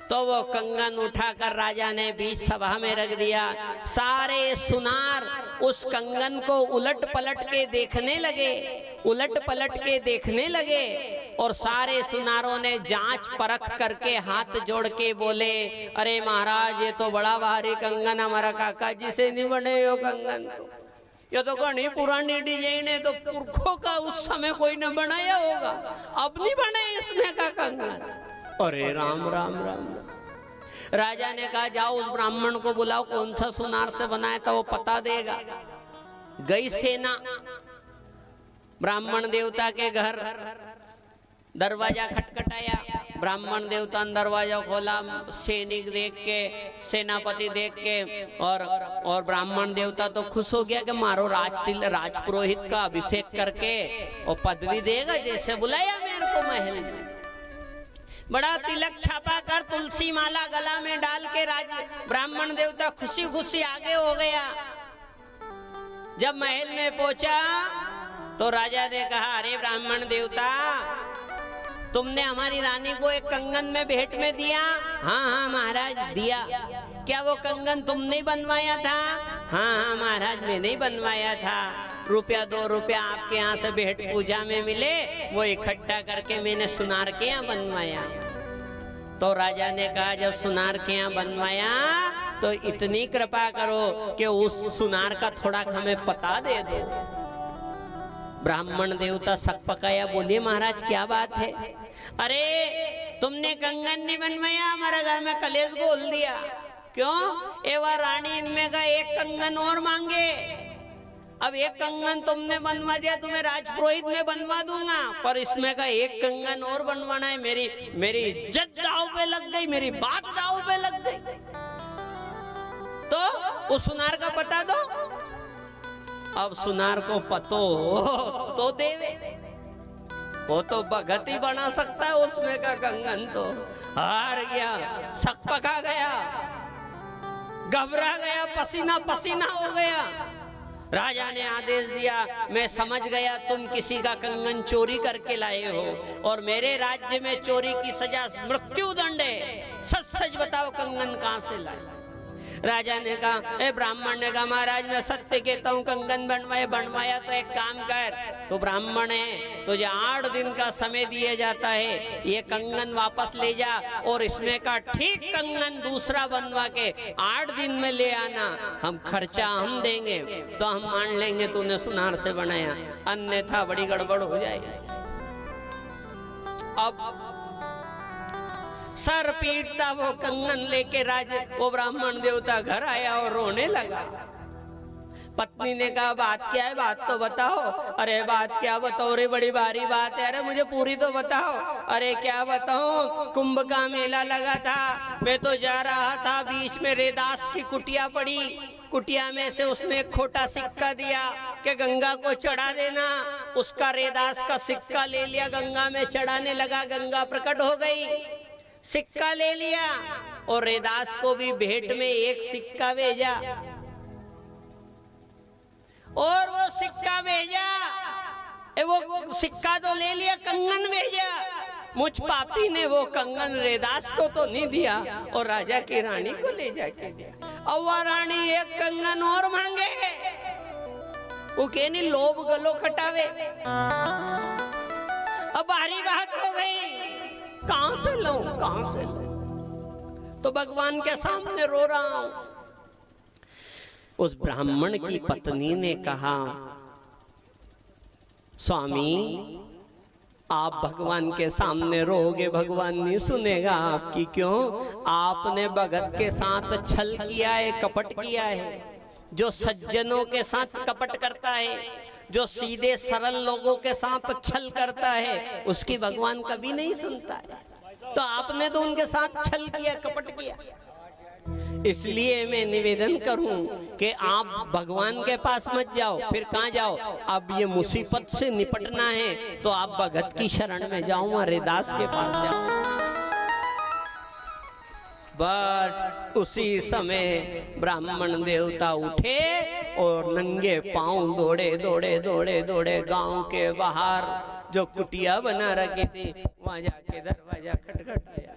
तो वो कंगन उठाकर राजा ने बीच सभा में रख दिया। सारे सुनार उस कंगन को उलट पलट के देखने लगे, उलट पलट के देखने लगे। और सारे सुनारों ने जांच परख करके हाथ जोड़ के बोले, अरे महाराज ये तो बड़ा भारी कंगन, हमारा काका जी से नहीं बने यो कंगन, ये तो घनी पुरानी डिजाइन है, तो पुरखों का उस समय कोई ने बनाया होगा, अब नहीं बने इसमें का कंगन। अरे राम राम राम। राजा ने कहा, जाओ उस ब्राह्मण को बुलाओ, कौन सा सुनार से बनाया था वो पता देगा। गई सेना ब्राह्मण देवता के घर, दरवाजा खटखटाया। ब्राह्मण देवता ने दरवाजा खोला, सैनिक देख के, सेनापति देख के, और ब्राह्मण देवता तो खुश हो गया कि मारो राजपुरोहित का अभिषेक करके और पदवी देगा, जैसे बुलाया मेरे को महल में। बड़ा तिलक छापा कर तुलसी माला गला में डाल के ब्राह्मण देवता खुशी खुशी आगे हो गया। जब महल में पहुंचा तो राजा ने कहा, अरे ब्राह्मण देवता तुमने हमारी रानी को एक कंगन में भेंट में दिया? हाँ हाँ महाराज दिया। क्या वो कंगन तुमने बनवाया था? हाँ हाँ महाराज मैंने ही बनवाया था। रुपया 2 रुपया आपके यहाँ से भेंट पूजा में मिले, वो इकट्ठा करके मैंने सुनार के यहाँ बनवाया। तो राजा ने कहा, जब सुनार के यहाँ बनवाया तो इतनी कृपा करो कि उस सुनार का थोड़ा हमें पता दे दो। ब्राह्मण देवता सक पकाया, बोलिए महाराज क्या बात है? अरे तुमने कंगन नहीं बनवाया, हमारे घर में कलेश बोल दिया। क्यों? एवं रानी इनमें का एक कंगन और मांगे। अब एक कंगन तुमने बनवा दिया, तुम्हें राजपुरोहित में बनवा दूंगा, पर इसमें का एक कंगन और बनवाना है। मेरी इज्जत दाव पे लग गई, मेरी बात दाव पे लग गई। तो उस सुनार का पता दो। अब सुनार को पतो तो देवे, वो तो भगत ही बना सकता है उसमें का कंगन। तो हार गया, सकपका गया, घबरा गया, पसीना पसीना हो गया। राजा ने आदेश दिया, मैं समझ गया तुम किसी का कंगन चोरी करके लाए हो और मेरे राज्य में चोरी की सजा मृत्यु दंड है। सच सच बताओ कंगन कहां से लाए? राजा ने कहा, ए ब्राह्मण ने कहा, महाराज मैं सत्य कहता हूँ, कंगन बनवाया तो एक काम कर, तो ब्राह्मण है, तुझे 8 दिन का समय दिया जाता है, ये कंगन वापस ले जा और इसमें का ठीक कंगन दूसरा बनवा के 8 दिन में ले आना, हम खर्चा हम देंगे तो हम मान लेंगे तूने सुनार से बनाया, अन्यथा बड़ी गड़बड़ हो जाएगी। अब सर पीटता वो कंगन लेके वो ब्राह्मण देवता घर आया और रोने लगा। पत्नी ने कहा, बात क्या है, बात तो बताओ। अरे बात क्या बताओ रे, बड़ी भारी बात है, अरे मुझे पूरी तो बताओ। अरे क्या बताओ, कुंभ का मेला लगा था, मैं तो जा रहा था, बीच में रेदास की कुटिया पड़ी, कुटिया में से उसने एक खोटा सिक्का दिया कि गंगा को चढ़ा देना। उसका रेदास का सिक्का ले लिया, गंगा में चढ़ाने लगा, गंगा प्रकट हो गई, सिक्का ले लिया और रेदास को भी भेंट में एक सिक्का भेजा और वो सिक्का भेजा, वो सिक्का तो ले लिया, कंगन भेजा। मुझ पापी ने वो कंगन रेदास को तो नहीं दिया और राजा की रानी को ले जाके दिया। और वह रानी एक कंगन और मांगे, वो कहनी लोभ गलो खटावे। अब भारी बात हो गई, कहां से लूं, कहां से लूं? तो भगवान के सामने रो रहा हूं। उस ब्राह्मण की पत्नी ने कहा, स्वामी आप भगवान के सामने रोगे, भगवान नहीं सुनेगा आपकी। क्यों? आपने भगत के साथ छल किया है, कपट किया है। जो सज्जनों के साथ कपट करता है, जो सीधे सरल लोगों के साथ छल करता है, उसकी भगवान कभी नहीं सुनता है। तो आपने तो उनके साथ छल किया, कपट किया। इसलिए मैं निवेदन करूं कि आप भगवान के पास मत जाओ, फिर कहां जाओ? अब ये मुसीबत से निपटना है तो आप भगत की शरण में जाओ, रेदास के पास जाओ। बट उसी समय ब्राह्मण देवता उठे और नंगे पांव दौड़े दौड़े दौड़े दौड़े गांव के बाहर जो कुटिया बना रखी थी वहां जाके दरवाजा खटखटाया।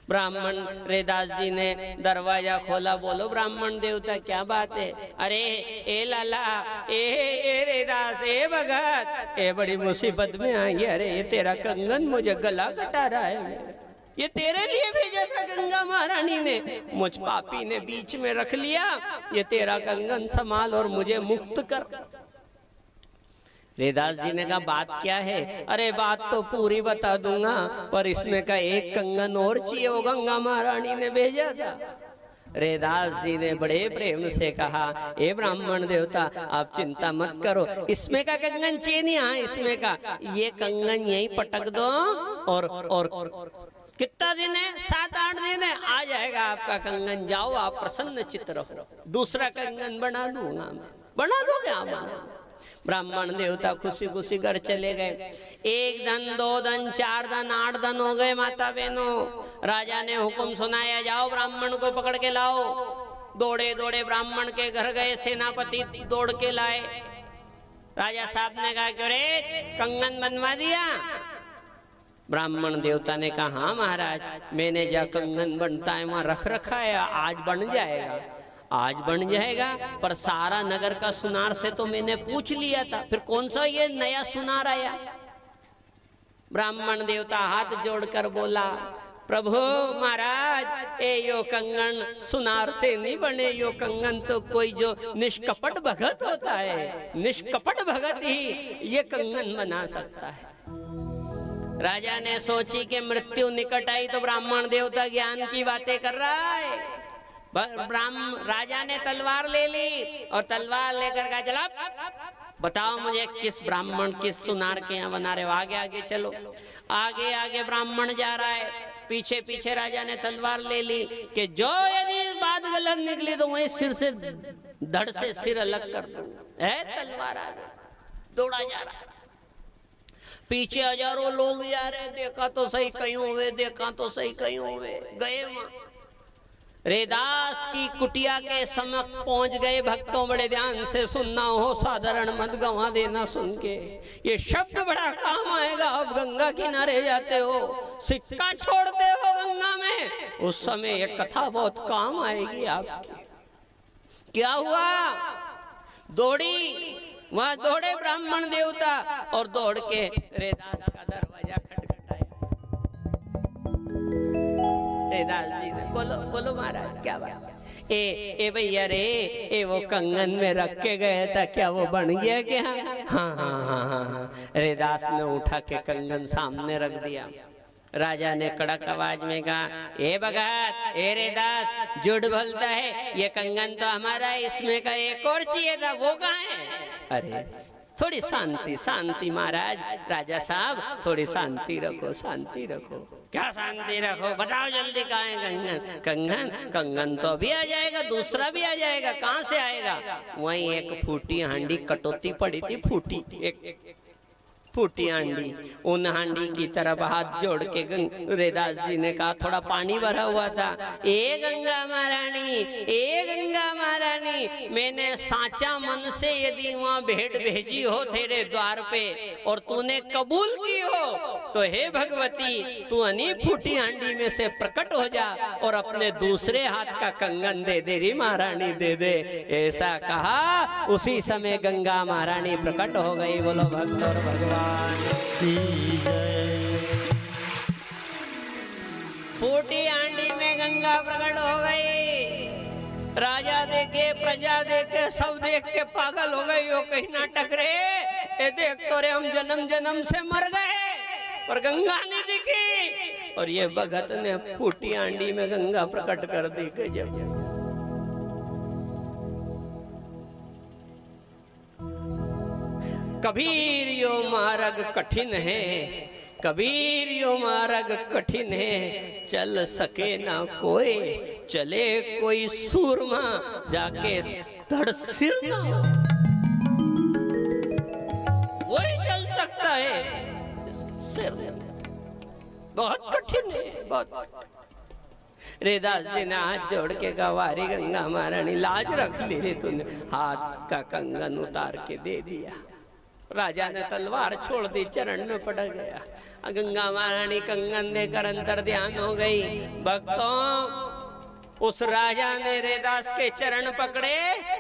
ब्राह्मण रेदास जी ने दरवाजा खोला। बोलो ब्राह्मण देवता क्या बात है? अरे ए लाला, ए रेदास, ए भगत, ए बड़ी मुसीबत में आई। अरे ये तेरा कंगन मुझे गला कटा रहा है, ये तेरे लिए भेजा था गंगा महारानी ने, मुझ पापी ने बीच में रख लिया। ये तेरा कंगन संभाल और मुझे मुक्त कर। रेदास जी ने कहा बात क्या है? अरे बात तो पूरी बता दूंगा, पर इसमें का एक कंगन और चाहिए, वो गंगा महारानी ने भेजा था। रेदास जी ने बड़े प्रेम से कहा, ए ब्राह्मण देवता आप चिंता मत करो, इसमें का कंगन चाहिए नहीं, हाँ इसमें का, ये कंगन यहीं पटक दो और कितना दिन है? 7-8 दिन है, आ जाएगा आपका कंगन। जाओ आप प्रसन्न चित्त रहो, दूसरा कंगन बना दूंगा मैं। बना दोगे आप? ब्राह्मण देवता खुशी खुशी घर चले गए। 1 दिन 2 दिन 4 दिन 8 दिन हो गए माता बहनों। राजा ने हुक्म सुनाया, जाओ ब्राह्मण को पकड़ के लाओ। दौड़े दौड़े ब्राह्मण के घर गए, सेनापति दौड़ के लाए। राजा साहब ने कहा, क्यों रे कंगन बनवा दिया? ब्राह्मण देवता ने कहा, हाँ महाराज, मैंने जहाँ कंगन बनता है वहां रख रखा है, आज बन जाएगा, आज बन जाएगा। पर सारा नगर का सुनार से तो मैंने पूछ लिया था, फिर कौन सा ये नया सुनार आया? ब्राह्मण देवता हाथ जोड़कर बोला, प्रभु महाराज, ए यो कंगन सुनार से नहीं बने, यो कंगन तो कोई जो निष्कपट भगत होता है, निष्कपट भगत ही ये कंगन बना सकता है। राजा ने सोची कि मृत्यु निकट आई तो ब्राह्मण देवता ज्ञान की बातें कर रहा है। राजा ने तलवार ले ली और तलवार लेकर कहा, चला बताओ मुझे किस ब्राह्मण किस सुनार के यहाँ बना रहे हो, आगे आगे चलो। आगे आगे ब्राह्मण जा रहा है, पीछे पीछे राजा ने तलवार ले ली कि जो यदि बात गलत निकली तो वही सिर से धड़ से सिर अलग कर दूं। है तलवार आगे, दौड़ा जा रहा, पीछे हजारों लोग जा रहे, देखा तो सही कहीं हुए, देखा तो सही कहीं हुए, गए वहां। रैदास की कुटिया के समक्ष पहुंच गए। भक्तों बड़े ध्यान से सुनना हो, साधारण मत गंवा देना सुन के, ये शब्द बड़ा काम आएगा। आप गंगा किनारे जाते हो, सिक्का छोड़ते हो गंगा में, उस समय ये कथा बहुत काम आएगी आपकी। क्या हुआ? दौड़ी, वहां दौड़े ब्राह्मण देवता और दौड़ के रैदास का दरवाजा खटखटाया। रैदास जी ने बोलो बोलो महाराज क्या बात? ए भैया रे, ए वो कंगन में रख के गया था, क्या वो बन गया क्या? हाँ हाँ हाँ हाँ। रैदास ने उठा के कंगन सामने रख दिया। राजा ने कड़क आवाज में कहा, ए भगत, ए रैदास, झूठ बोलता है, ये कंगन तो हमारा है, इसमें का एक और चाहिए था, वो कहाँ है? अरे थोड़ी शांति, शांति महाराज, राजा साहब थोड़ी शांति रखो, शांति रखो। क्या शांति रखो? बताओ जल्दी, कहाँ है कंगन? कंगन कंगन तो अभी आ जाएगा, दूसरा भी आ जाएगा। कहाँ से आएगा? वहीं एक फूटी हांडी कटोती पड़ी थी, फूटी, एक फूटी हांडी। उन हांडी की तरफ हाथ जोड़ के रैदास जी ने कहा, थोड़ा पानी भरा हुआ था। ए गंगा महारानी, ए गंगा महारानी, मैंने साचा मन से यदि वहां भेंट भेजी हो तेरे द्वार पे और तूने कबूल की हो, तो हे भगवती, तू अनी फूटी हांडी में से प्रकट हो जा और अपने दूसरे हाथ का कंगन दे दे री महारानी, दे दे। ऐसा कहा, उसी समय गंगा महारानी प्रकट हो गई। बोलो भक्त और भगवान की जय। फूटी हांडी में गंगा प्रकट हो गई। राजा देखे, प्रजा देखे, सब देख के पागल हो गई। वो कहीं ना टकरे, ये देख तो रे, हम जन्म जन्म से मर गए पर गंगा नहीं दिखी। और ये भगत ने फूटी हांडी में गंगा प्रकट कर दी। गजब। कबीर यो मार्ग कठिन है, कबीर यो मार्ग कठिन है, चल सके ना कोई, चले कोई सूरमा, जाके धड़ सिर ना हो, वही चल सकता है। सिर बहुत कठिन है, बहुत। रैदास जी ने हाथ जोड़ के कहा, वारी गंगा महारानी, लाज रख ली रे तूने। हाथ का कंगन उतार के दे दिया। राजा ने तलवार छोड़ दी, चरण में पड़ गया। गंगा महारानी कंगन देकर अंतर ध्यान हो गई। भक्तों, उस राजा ने रैदास के चरण पकड़े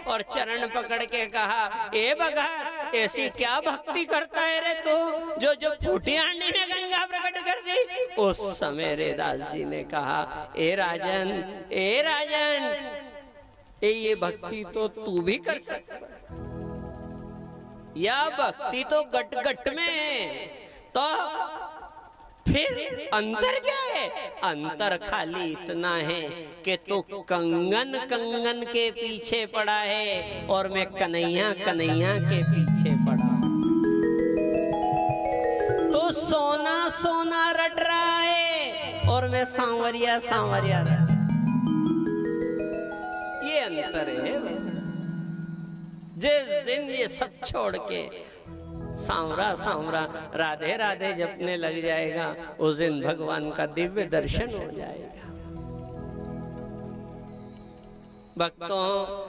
और चरण पकड़ के कहा, ए भगत, ऐसी क्या भक्ति करता है रे तू, जो फूटी हांडी में गंगा प्रकट कर दी? उस समय रैदास जी ने कहा, ए राजन, ए राजन, ये भक्ति तो तू भी कर सकता, या भक्ति तो गट गट में है, तो फिर अंतर क्या है? अंतर खाली इतना है कि तू कंगन कंगन के पीछे पड़ा है और मैं कन्हैया कन्हैया के पीछे पड़ा। तो सोना सोना रट रहा है और मैं सांवरिया सांवरिया रट। ये अंतर है। जिस दिन ये सब छोड़ के सांवरा सांवरा राधे राधे जपने लग जाएगा, उस दिन भगवान का दिव्य दर्शन हो जाएगा। भक्तों,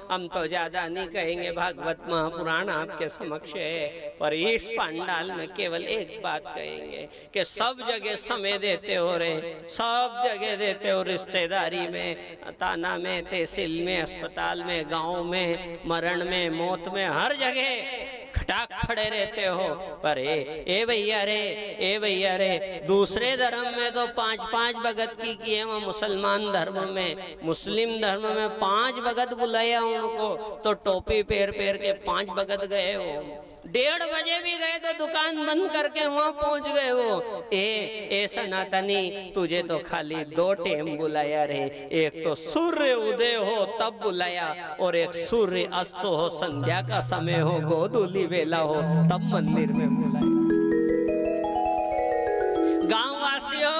हम तो ज्यादा नहीं कहेंगे, भागवत महापुराण आपके समक्ष है, पर इस पंडाल में केवल एक बात कहेंगे कि सब जगह समय देते हो रे, सब जगह देते हो, रिश्तेदारी में, ताना में, तहसील में, अस्पताल में, गांव में, मरण में, मौत में, हर जगह खटाक खड़े रहते हो। पर ए भैया रे, ए भैया रे, दूसरे धर्म में तो 5-5 भगत की किए, मुसलमान धर्म में, मुस्लिम धर्म में 5 भगत बुलाया उनको, तो टोपी पैर पैर के 5 भगत गए हो। 1:30 बजे भी गए तो दुकान बंद करके वहां पहुंच गए वो। ए सनातनी, तुझे तो खाली 2 टाइम बुलाया रे, एक तो सूर्य उदय हो तब बुलाया, और एक सूर्य अस्त हो, संध्या का समय हो, गोधूली वेला हो, तब मंदिर में बुलाया। गांव वासियों,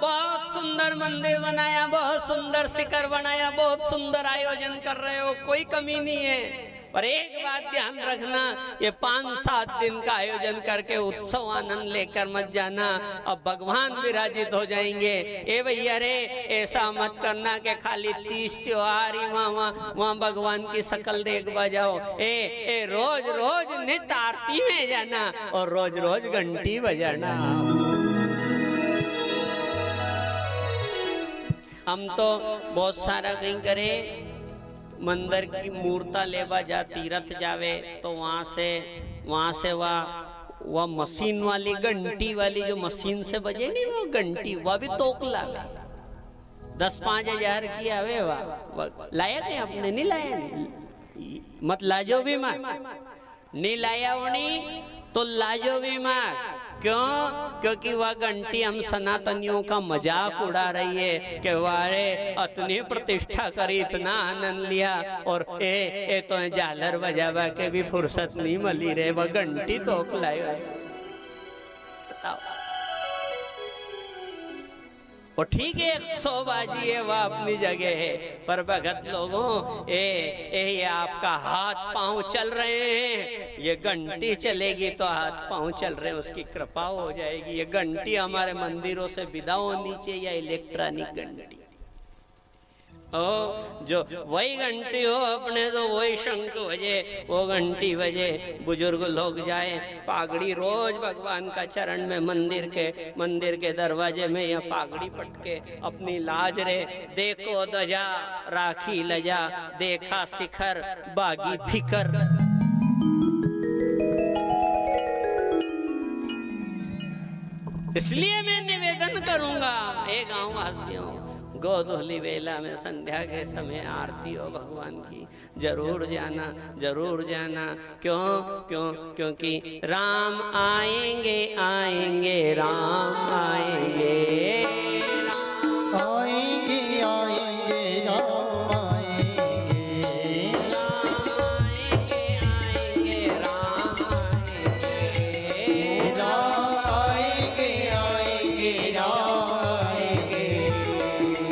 बहुत सुंदर मंदिर बनाया, बहुत सुंदर शिखर बनाया, बहुत सुंदर आयोजन कर रहे हो, कोई कमी नहीं है। पर एक बात ध्यान रखना, ये 5-7 दिन का आयोजन करके उत्सव आनंद लेकर मत जाना, अब भगवान विराजित हो जाएंगे। ए भैया रे, ऐसा मत करना कि खाली 30 त्योहार ही वहाँ भगवान की शकल देख बजाओ। ए रोज रोज नित्य आरती में जाना और रोज रोज घंटी बजाना। हम तो बहुत सारा कहीं करे, मंदिर की मूर्ता लेवा जा, तीर्थ जावे तो वहाँ से वह मशीन वाली घंटी वाली जो मशीन से बजे नहीं, वो घंटी वह भी तोकला 10-5 हजार की आवे। वाह लाया थे आपने? नहीं लाया? मत लाजो भी मत, नहीं लाया होनी तो लाजो भी मत। क्यों? क्योंकि वह घंटी हम सनातनियों का मजाक उड़ा रही है कि वारे इतनी प्रतिष्ठा करी, इतना आनंद लिया और ए तो झालर बजावा के भी फुर्सत नहीं मिली रे, वह घंटी तो लाए। बताओ, और ठीक है 100 बाजी है, वह अपनी जगह है, पर भगत लोगों ये आपका हाथ पांव चल रहे हैं, ये घंटी चलेगी तो हाथ पांव चल रहे हैं, उसकी कृपा हो जाएगी। ये घंटी हमारे मंदिरों से विदा होनी चाहिए, या इलेक्ट्रॉनिक घंटी हो, जो वही घंटी हो अपने तो वही शंख बजे, वो घंटी बजे, बुजुर्ग लोग जाए पागड़ी रोज भगवान का चरण में, मंदिर के दरवाजे में या पागड़ी पटके अपनी लाज रे। देखो दजा राखी लजा, देखा शिखर बागी फिकर। इसलिए मैं निवेदन करूंगा, हे गांव वासियों, गोधूली बेला में संध्या के समय आरती हो भगवान की, जरूर जाना, जरूर जाना। क्योंकि राम आएंगे आएंगे, राम आएंगे, आएंगे आएंगे, राम आएंगे, राम आएंगे आएंगे, राम आएंगे, राम आएंगे आएंगे, राम आएंगे।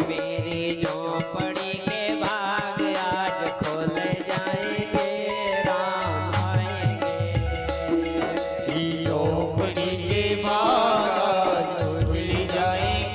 मेरी झोपड़ी के भाग आज खोल जाएंगे, राम आएंगे, झोपड़ी के बाग आज खुल जाएंगे,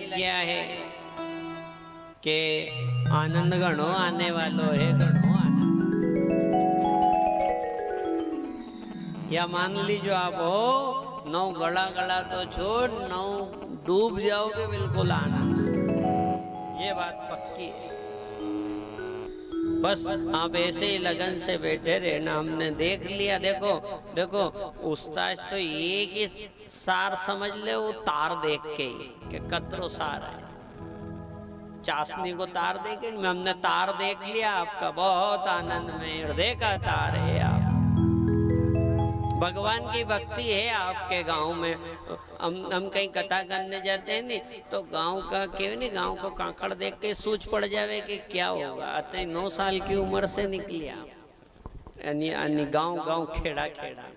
लग गया है कि आनंद घणो आने वालो है, घणो आनंद। या मान लीजिए आप हो नौ गला गला तो छोड़, नौ डूब जाओगे बिल्कुल आनंद। ये बात पक्की है। बस आप ऐसे ही लगन से बैठे रहना। हमने देख लिया, देखो देखो उस्ताद तो एक ही सार समझ ले, वो तार देख के कि कतरो सार है, चाशनी को तार देख के हमने तार देख लिया आपका, बहुत आनंद में हृदय का तार है आप। भगवान की भक्ति है आपके गांव में। हम कहीं कथा करने जाते हैं नहीं तो गांव का क्यों नहीं, गांव को कांकड़ देख के सूझ पड़ जावे कि क्या होगा। अतः 9 साल की उम्र से निकली आप, यानी गांव गांव खेड़ा खेड़ा।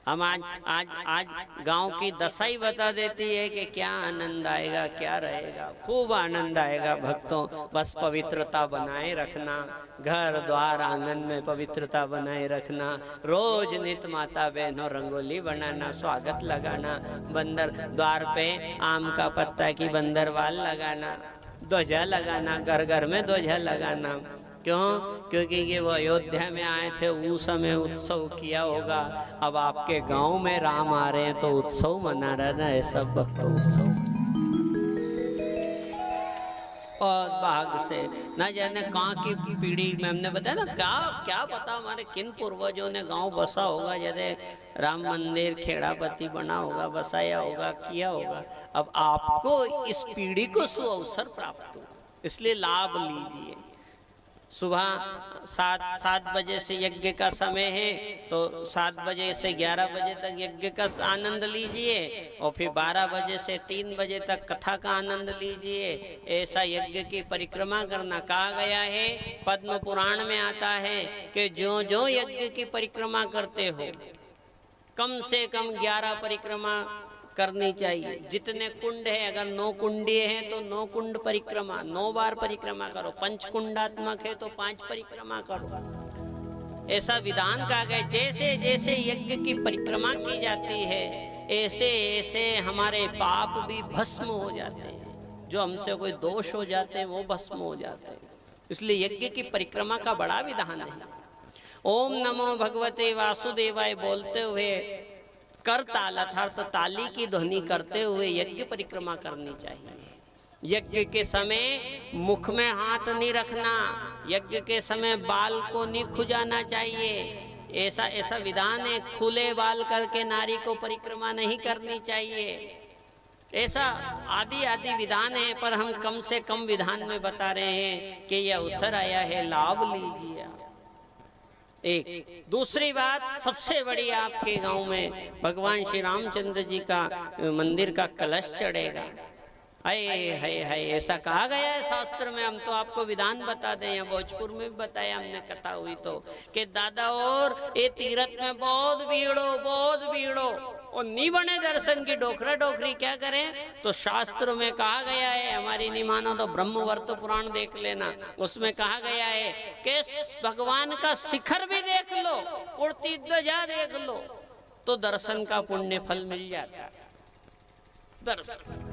हम आज गांव की दशा ही बता देती है कि क्या आनंद आएगा, क्या रहेगा। खूब आनंद आएगा भक्तों। बस पवित्रता बनाए रखना, घर द्वार आंगन में पवित्रता बनाए रखना। रोज नित माता बहनों रंगोली बनाना, स्वागत लगाना, बंदर द्वार पे आम का पत्ता की बंदरवाल लगाना, ध्वजा लगाना, घर घर में ध्वजा लगाना। क्यों? क्योंकि ये वो अयोध्या में आए थे, उस समय उत्सव किया होगा। अब आपके गांव में राम आ रहे हैं तो उत्सव मना रहे हैं सब भक्त उत्सव। और भाग से न जाने कहाँ की पीढ़ी में, हमने बताया ना क्या पता हमारे किन पूर्वजों ने गांव बसा होगा, जैसे राम मंदिर खेड़ापति बना होगा, बसाया होगा, किया होगा। अब आपको इस पीढ़ी को सुअवसर प्राप्त हो, इसलिए लाभ लीजिए। सुबह 7 बजे से यज्ञ का समय है तो 7 बजे से 11 बजे तक यज्ञ का आनंद लीजिए, और फिर 12 बजे से 3 बजे तक कथा का आनंद लीजिए। ऐसा यज्ञ की परिक्रमा करना कहा गया है। पद्म पुराण में आता है कि जो जो यज्ञ की परिक्रमा करते हो कम से कम 11 परिक्रमा करनी चाहिए। जितने कुंड है, अगर 9 कुंडीय हैं तो 9 कुंड परिक्रमा 9 बार परिक्रमा करो। 5 कुंडात्मक है तो 5 परिक्रमा करो। ऐसा विधान कहा गया। जैसे जैसे यज्ञ की परिक्रमा की जाती है ऐसे ऐसे हमारे पाप भी भस्म हो जाते हैं, जो हमसे कोई दोष हो जाते हैं वो भस्म हो जाते हैं। इसलिए यज्ञ की परिक्रमा का बड़ा विधान है। ओम नमो भगवते वासुदेवाय बोलते हुए कर ताल अर्थात ताली की ध्वनि करते हुए यज्ञ परिक्रमा करनी चाहिए। यज्ञ के समय मुख में हाथ नहीं रखना, यज्ञ के समय बाल को नहीं खुजाना चाहिए। ऐसा विधान है। खुले बाल करके नारी को परिक्रमा नहीं करनी चाहिए। ऐसा आदि विधान है, पर हम कम से कम विधान में बता रहे हैं कि यह अवसर आया है, लाभ लीजिए। एक दूसरी बात सबसे बड़ी, आपके गांव में भगवान श्री रामचंद्र जी का मंदिर का कलश चढ़ेगा। है ऐसा कहा गया है शास्त्र में। हम तो आपको विधान बता दें, यहाँ भोजपुर में भी बताया हमने कथा हुई तो कि दादा और ये तीरथ में बहुत भीड़ो और नहीं बने दर्शन की डोखरा डोखरी क्या करें। तो शास्त्र में कहा गया है, हमारी नहीं मानो तो ब्रह्मवर्त पुराण देख लेना, उसमें कहा गया है कि भगवान का शिखर भी देख लो, उड़ती ध्वजा देख लो तो दर्शन का पुण्य फल मिल जाता है। दर्शन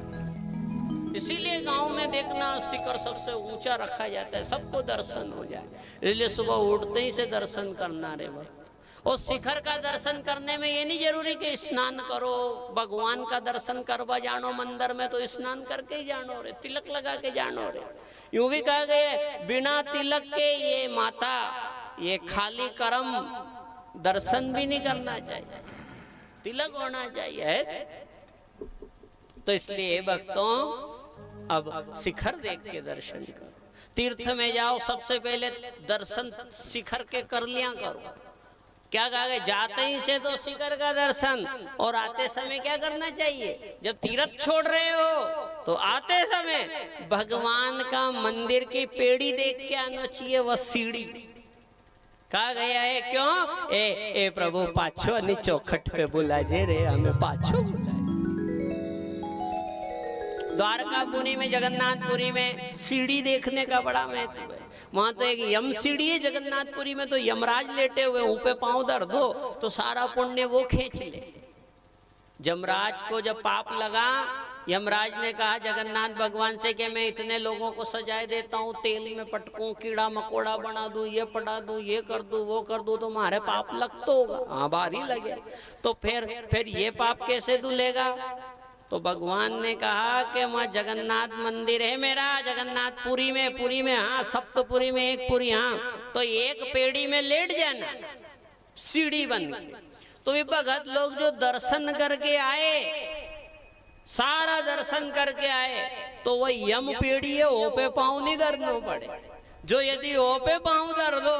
इसीलिए गांव में देखना शिखर सबसे ऊंचा रखा जाता है, सबको दर्शन हो जाए। इसलिए सुबह उठते ही से दर्शन करना रे वक्त। और शिखर का दर्शन करने में ये नहीं जरूरी कि स्नान करो, भगवान का दर्शन करवा जानो मंदिर में तो स्नान करके ही जानो रे, तिलक लगा के जानो रे। यूं भी कहा गया बिना तिलक के ये माता ये खाली करम दर्शन भी नहीं करना चाहिए, तिलक होना चाहिए। तो इसलिए भक्तों अब शिखर देख के दर्शन करो। तीर्थ में जाओ सबसे पहले दर्शन शिखर के कर लिया करो। क्या कहा गया, जाते ही से तो शिखर का दर्शन, और आते समय क्या करना चाहिए, जब तीर्थ छोड़ रहे हो तो आते समय भगवान का मंदिर की पेड़ी देख के आना चाहिए, वह सीढ़ी। कहा गया है क्यों, ए प्रभु पाछो अनि चौखट पे बुला जे रे, हमें पाछो बुला। द्वारकापुरी में जगन्नाथपुरी में सीढ़ी देखने का बड़ा महत्व है। वहां तो एक यम सीढ़ी है, जगन्नाथपुरी में तो यमराज लेटे हुए, ऊपर पांव दर्द हो तो सारा पुण्य वो खींच ले। जमराज को जब पाप लगा यमराज ने कहा जगन्नाथ भगवान से कि मैं इतने लोगों को सजाए देता हूँ, तेल में पटकूं, कीड़ा मकोड़ा बना दूं, ये पटा दूं, ये कर दूं, वो कर दूं, तो तुम्हारे पाप लग तो होगा। हाँ, भारी लगे तो फिर ये पाप कैसे धुलेगा? तो भगवान ने कहा कि वहाँ जगन्नाथ मंदिर है मेरा, जगन्नाथपुरी में, हाँ सप्तपुरी में एक पुरी, हाँ तो एक पेड़ी में लेट जाना, सीढ़ी बन गई। तो ये भगत लोग जो दर्शन करके आए, सारा दर्शन करके आए, तो वो यम पेड़ी है, ओ पे पाँव नहीं दर्दो पड़े। जो यदि ओ पे पाँव दर्दो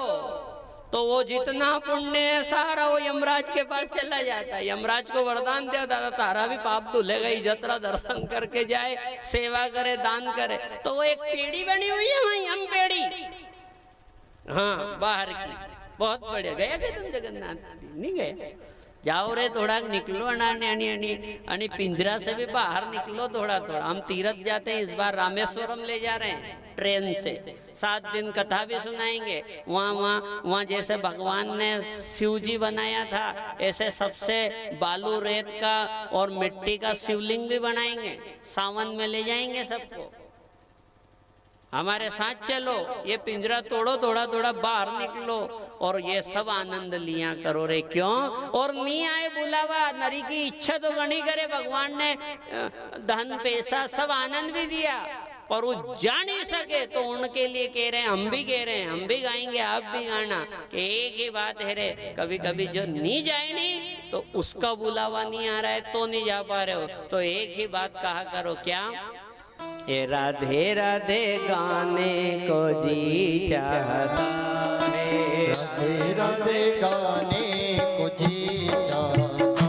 तो वो जितना पुण्य है सारा वो यमराज के पास चला जाता है। यमराज को वरदान दिया, दादा तारा भी पाप धुलेगा, जतरा दर्शन करके जाए, सेवा करे, दान करे। तो वो एक पेड़ी बनी हुई है वही यम पेड़ी, हाँ बाहर की, बहुत बढ़िया। गया क्या तुम जगन्नाथ? नहीं गए? जाओ रे, थोड़ा निकलो आणि पिंजरा से भी बाहर निकलो थोड़ा। हम तीर्थ जाते हैं, इस बार रामेश्वरम ले जा रहे हैं ट्रेन से, 7 दिन कथा भी सुनाएंगे। वहाँ जैसे भगवान ने शिव जी बनाया था, ऐसे सबसे बालू रेत का और मिट्टी का शिवलिंग भी बनाएंगे। सावन में ले जाएंगे सबको, हमारे साथ चलो, ये पिंजरा तोड़ो, थोड़ा बाहर निकलो और ये सब आनंद लिया करो रे। क्यों? और नहीं आए बुलावा, नरी की इच्छा तो गणी करे, भगवान ने धन पैसा सब आनंद भी दिया, पर वो जा नहीं सके तो उनके लिए कह रहे हैं, हम भी कह रहे हैं, हम भी गाएंगे, आप भी गाना कि एक ही बात है रे, कभी कभी जो नहीं जाए नहीं तो उसका बुलावा नहीं आ रहा है तो नहीं जा पा रहे हो, तो एक ही बात कहा करो, क्या? ये राधे राधे गाने को जी चाहता है, राधे राधे गाने को जी चाहता,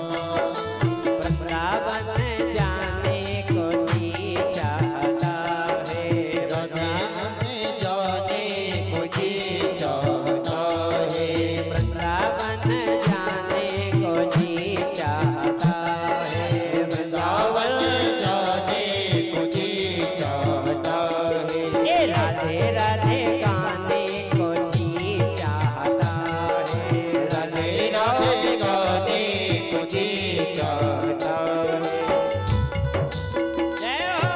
वृंदावन जाने को जी चाहता है, राधे राधे जाने को जी चाहता है, वृंदावन जाने को जी चाहता है, वृंदावन जाने को जी चाहता है। ये राधे राधे गाने को जी चाहता है, राधे राधे गाने को जी चाहता है। जय हो।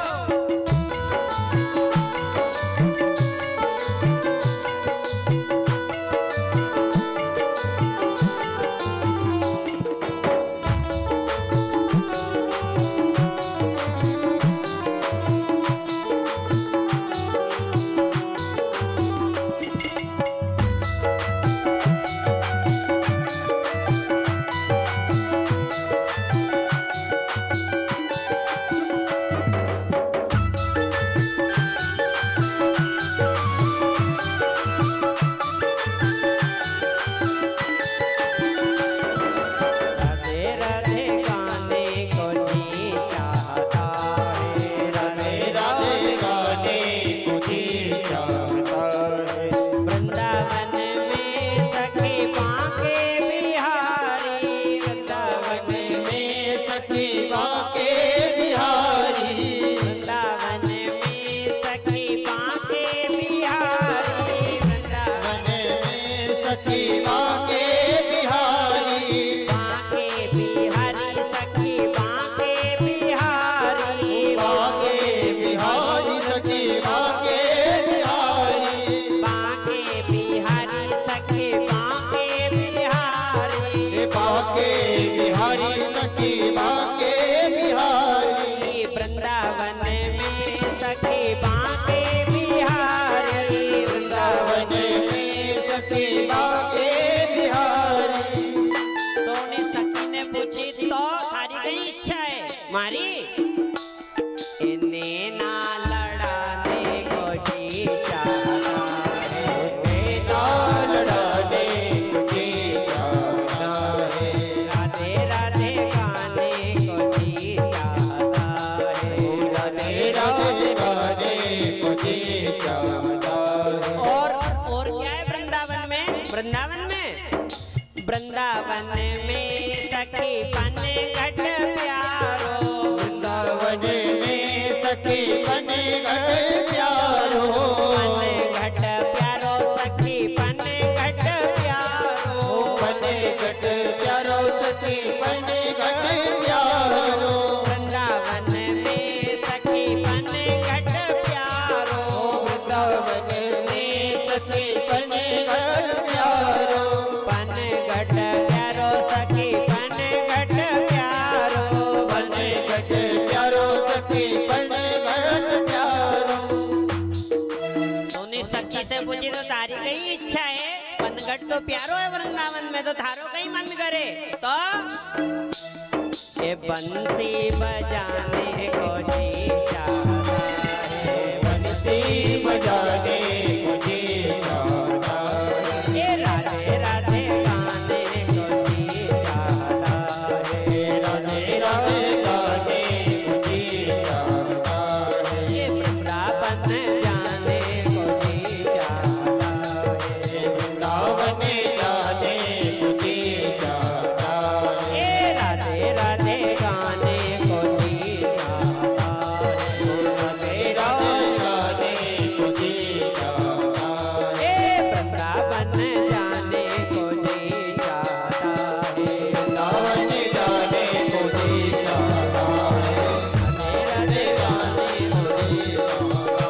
राधे राधे गाने को जी चाहता है, राधे राधे गाने को जी चाहता है। वृंदावन में सखी बांके बिहारी, वृंदावन में सखी बाके बिहारी, वृंदावन में सखी बांके बिहारी, वृंदावन में सखी बाके बिहारी, बांके बिहारी सखी बांके बिहारी, बाके बिहारी सखी बाके बिहारी, बांके बिहारी सखी बांके बिहारी, बाके बिहारी सखी बाके बिहारी, वृंदावन में सखी बांके बिहारी, वृंदावन में सखी बाके बिहारी। तो ने सखी ने पूछी, तो थारी कई इच्छा है? मारी इन्हें ना लड़ाने को जी चाहता है, नाल लड़ाने को जी चाहता है, राधे राधे गाने को जी चाहता है, राधे राधे गाने को जी चाहता है। और क्या है वृंदावन में? वृंदावन में सखी पन घट प्यारो, वृंदावन में सखी बने गए प्यारो, पन घट प्यारो सखी पन घट प्यारो, बने गट प्यारो सखी बने गए प्यारो, वृंदावन में सखी से पूछी तो तारी कई इच्छा है, पनघट तो प्यारो है वृंदावन में, तो थारो कहीं मन करे तो ये बंसी बजाने को जी चाहता है, बंसी बजाने को जी चाहता है, ये राधे राधे गाने को जी चाहता है, राधे राधे गाने को जी चाहता है, ये वृंदावन जाने को जी चाहता है, वृंदावन जाने को जी चाहता है, ये राधे राधे गाने को जी चाहता है, राधे राधे गाने को जी चाहता है, ये वृंदावन जाने को जी चाहता है, वृंदावन जाने को जी चाहता है, राधे गाने को जी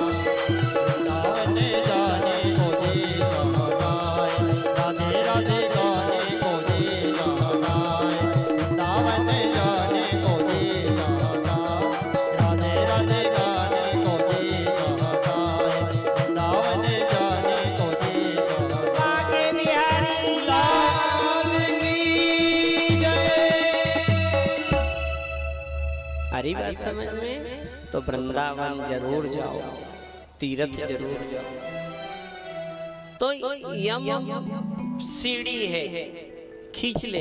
चाहता है, वृंदावन जाने को जी चाहता है, राधे राधे गाने को जी चाहता है, वृंदावन जाने को जी चाहता है, राधे राधे गाने को जी चाहता है, वृंदावन जाने को जी चाहता है। बाके बिहारी लाल की जय। हरी बात समझ में, तो वृंदावन जरूर जाओ, तीर्थ जरूर जाओ। तो यम सीढ़ी है, खींच ले,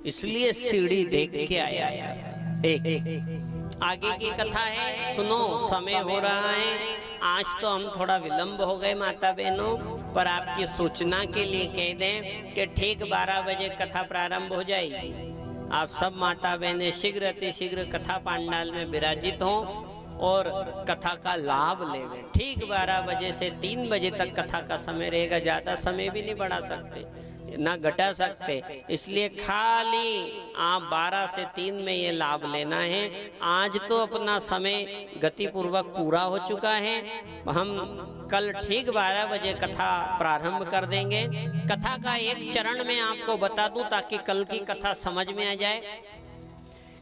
इसलिए सीढ़ी देख के आया एक आगे की कथा है, सुनो। समय हो रहा है, आज तो हम थोड़ा विलंब हो गए माता बहनों, पर आपकी सूचना के लिए कह दें कि ठीक 12 बजे कथा प्रारंभ हो जाएगी। आप सब माता बहनें शीघ्र अतिशीघ्र कथा पांडाल में विराजित हों और कथा का लाभ लें। ठीक 12 बजे से 3 बजे तक कथा का समय रहेगा, ज़्यादा समय भी नहीं बढ़ा सकते ना घटा सकते, इसलिए खाली आप 12 से 3 में ये लाभ लेना है। आज तो अपना समय गतिपूर्वक पूरा हो चुका है, हम कल ठीक 12 बजे कथा प्रारंभ कर देंगे। कथा का एक चरण में आपको बता दूं ताकि कल की कथा समझ में आ जाए।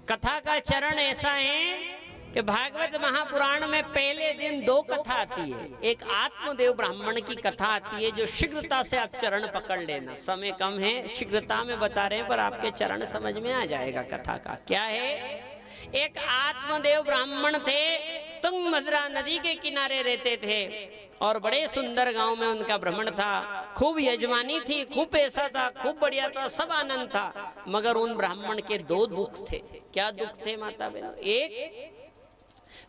कथा का चरण ऐसा है कि भागवत महापुराण में पहले दिन 2 कथा आती है। एक आत्मदेव ब्राह्मण की कथा आती है, जो शीघ्रता से आप चरण पकड़ लेना, समय कम है, शीघ्रता में बता रहे हैं पर आपके चरण समझ में आ जाएगा कथा का क्या है। एक आत्मदेव ब्राह्मण थे, तुंगभद्रा नदी के किनारे रहते थे और बड़े सुंदर गांव में उनका भ्रमण था। खूब यजमानी थी, खूब पैसा था, खूब बढ़िया था, सब आनंद था, मगर उन ब्राह्मण के 2 दुख थे। क्या दुख थे माता बहनों? एक,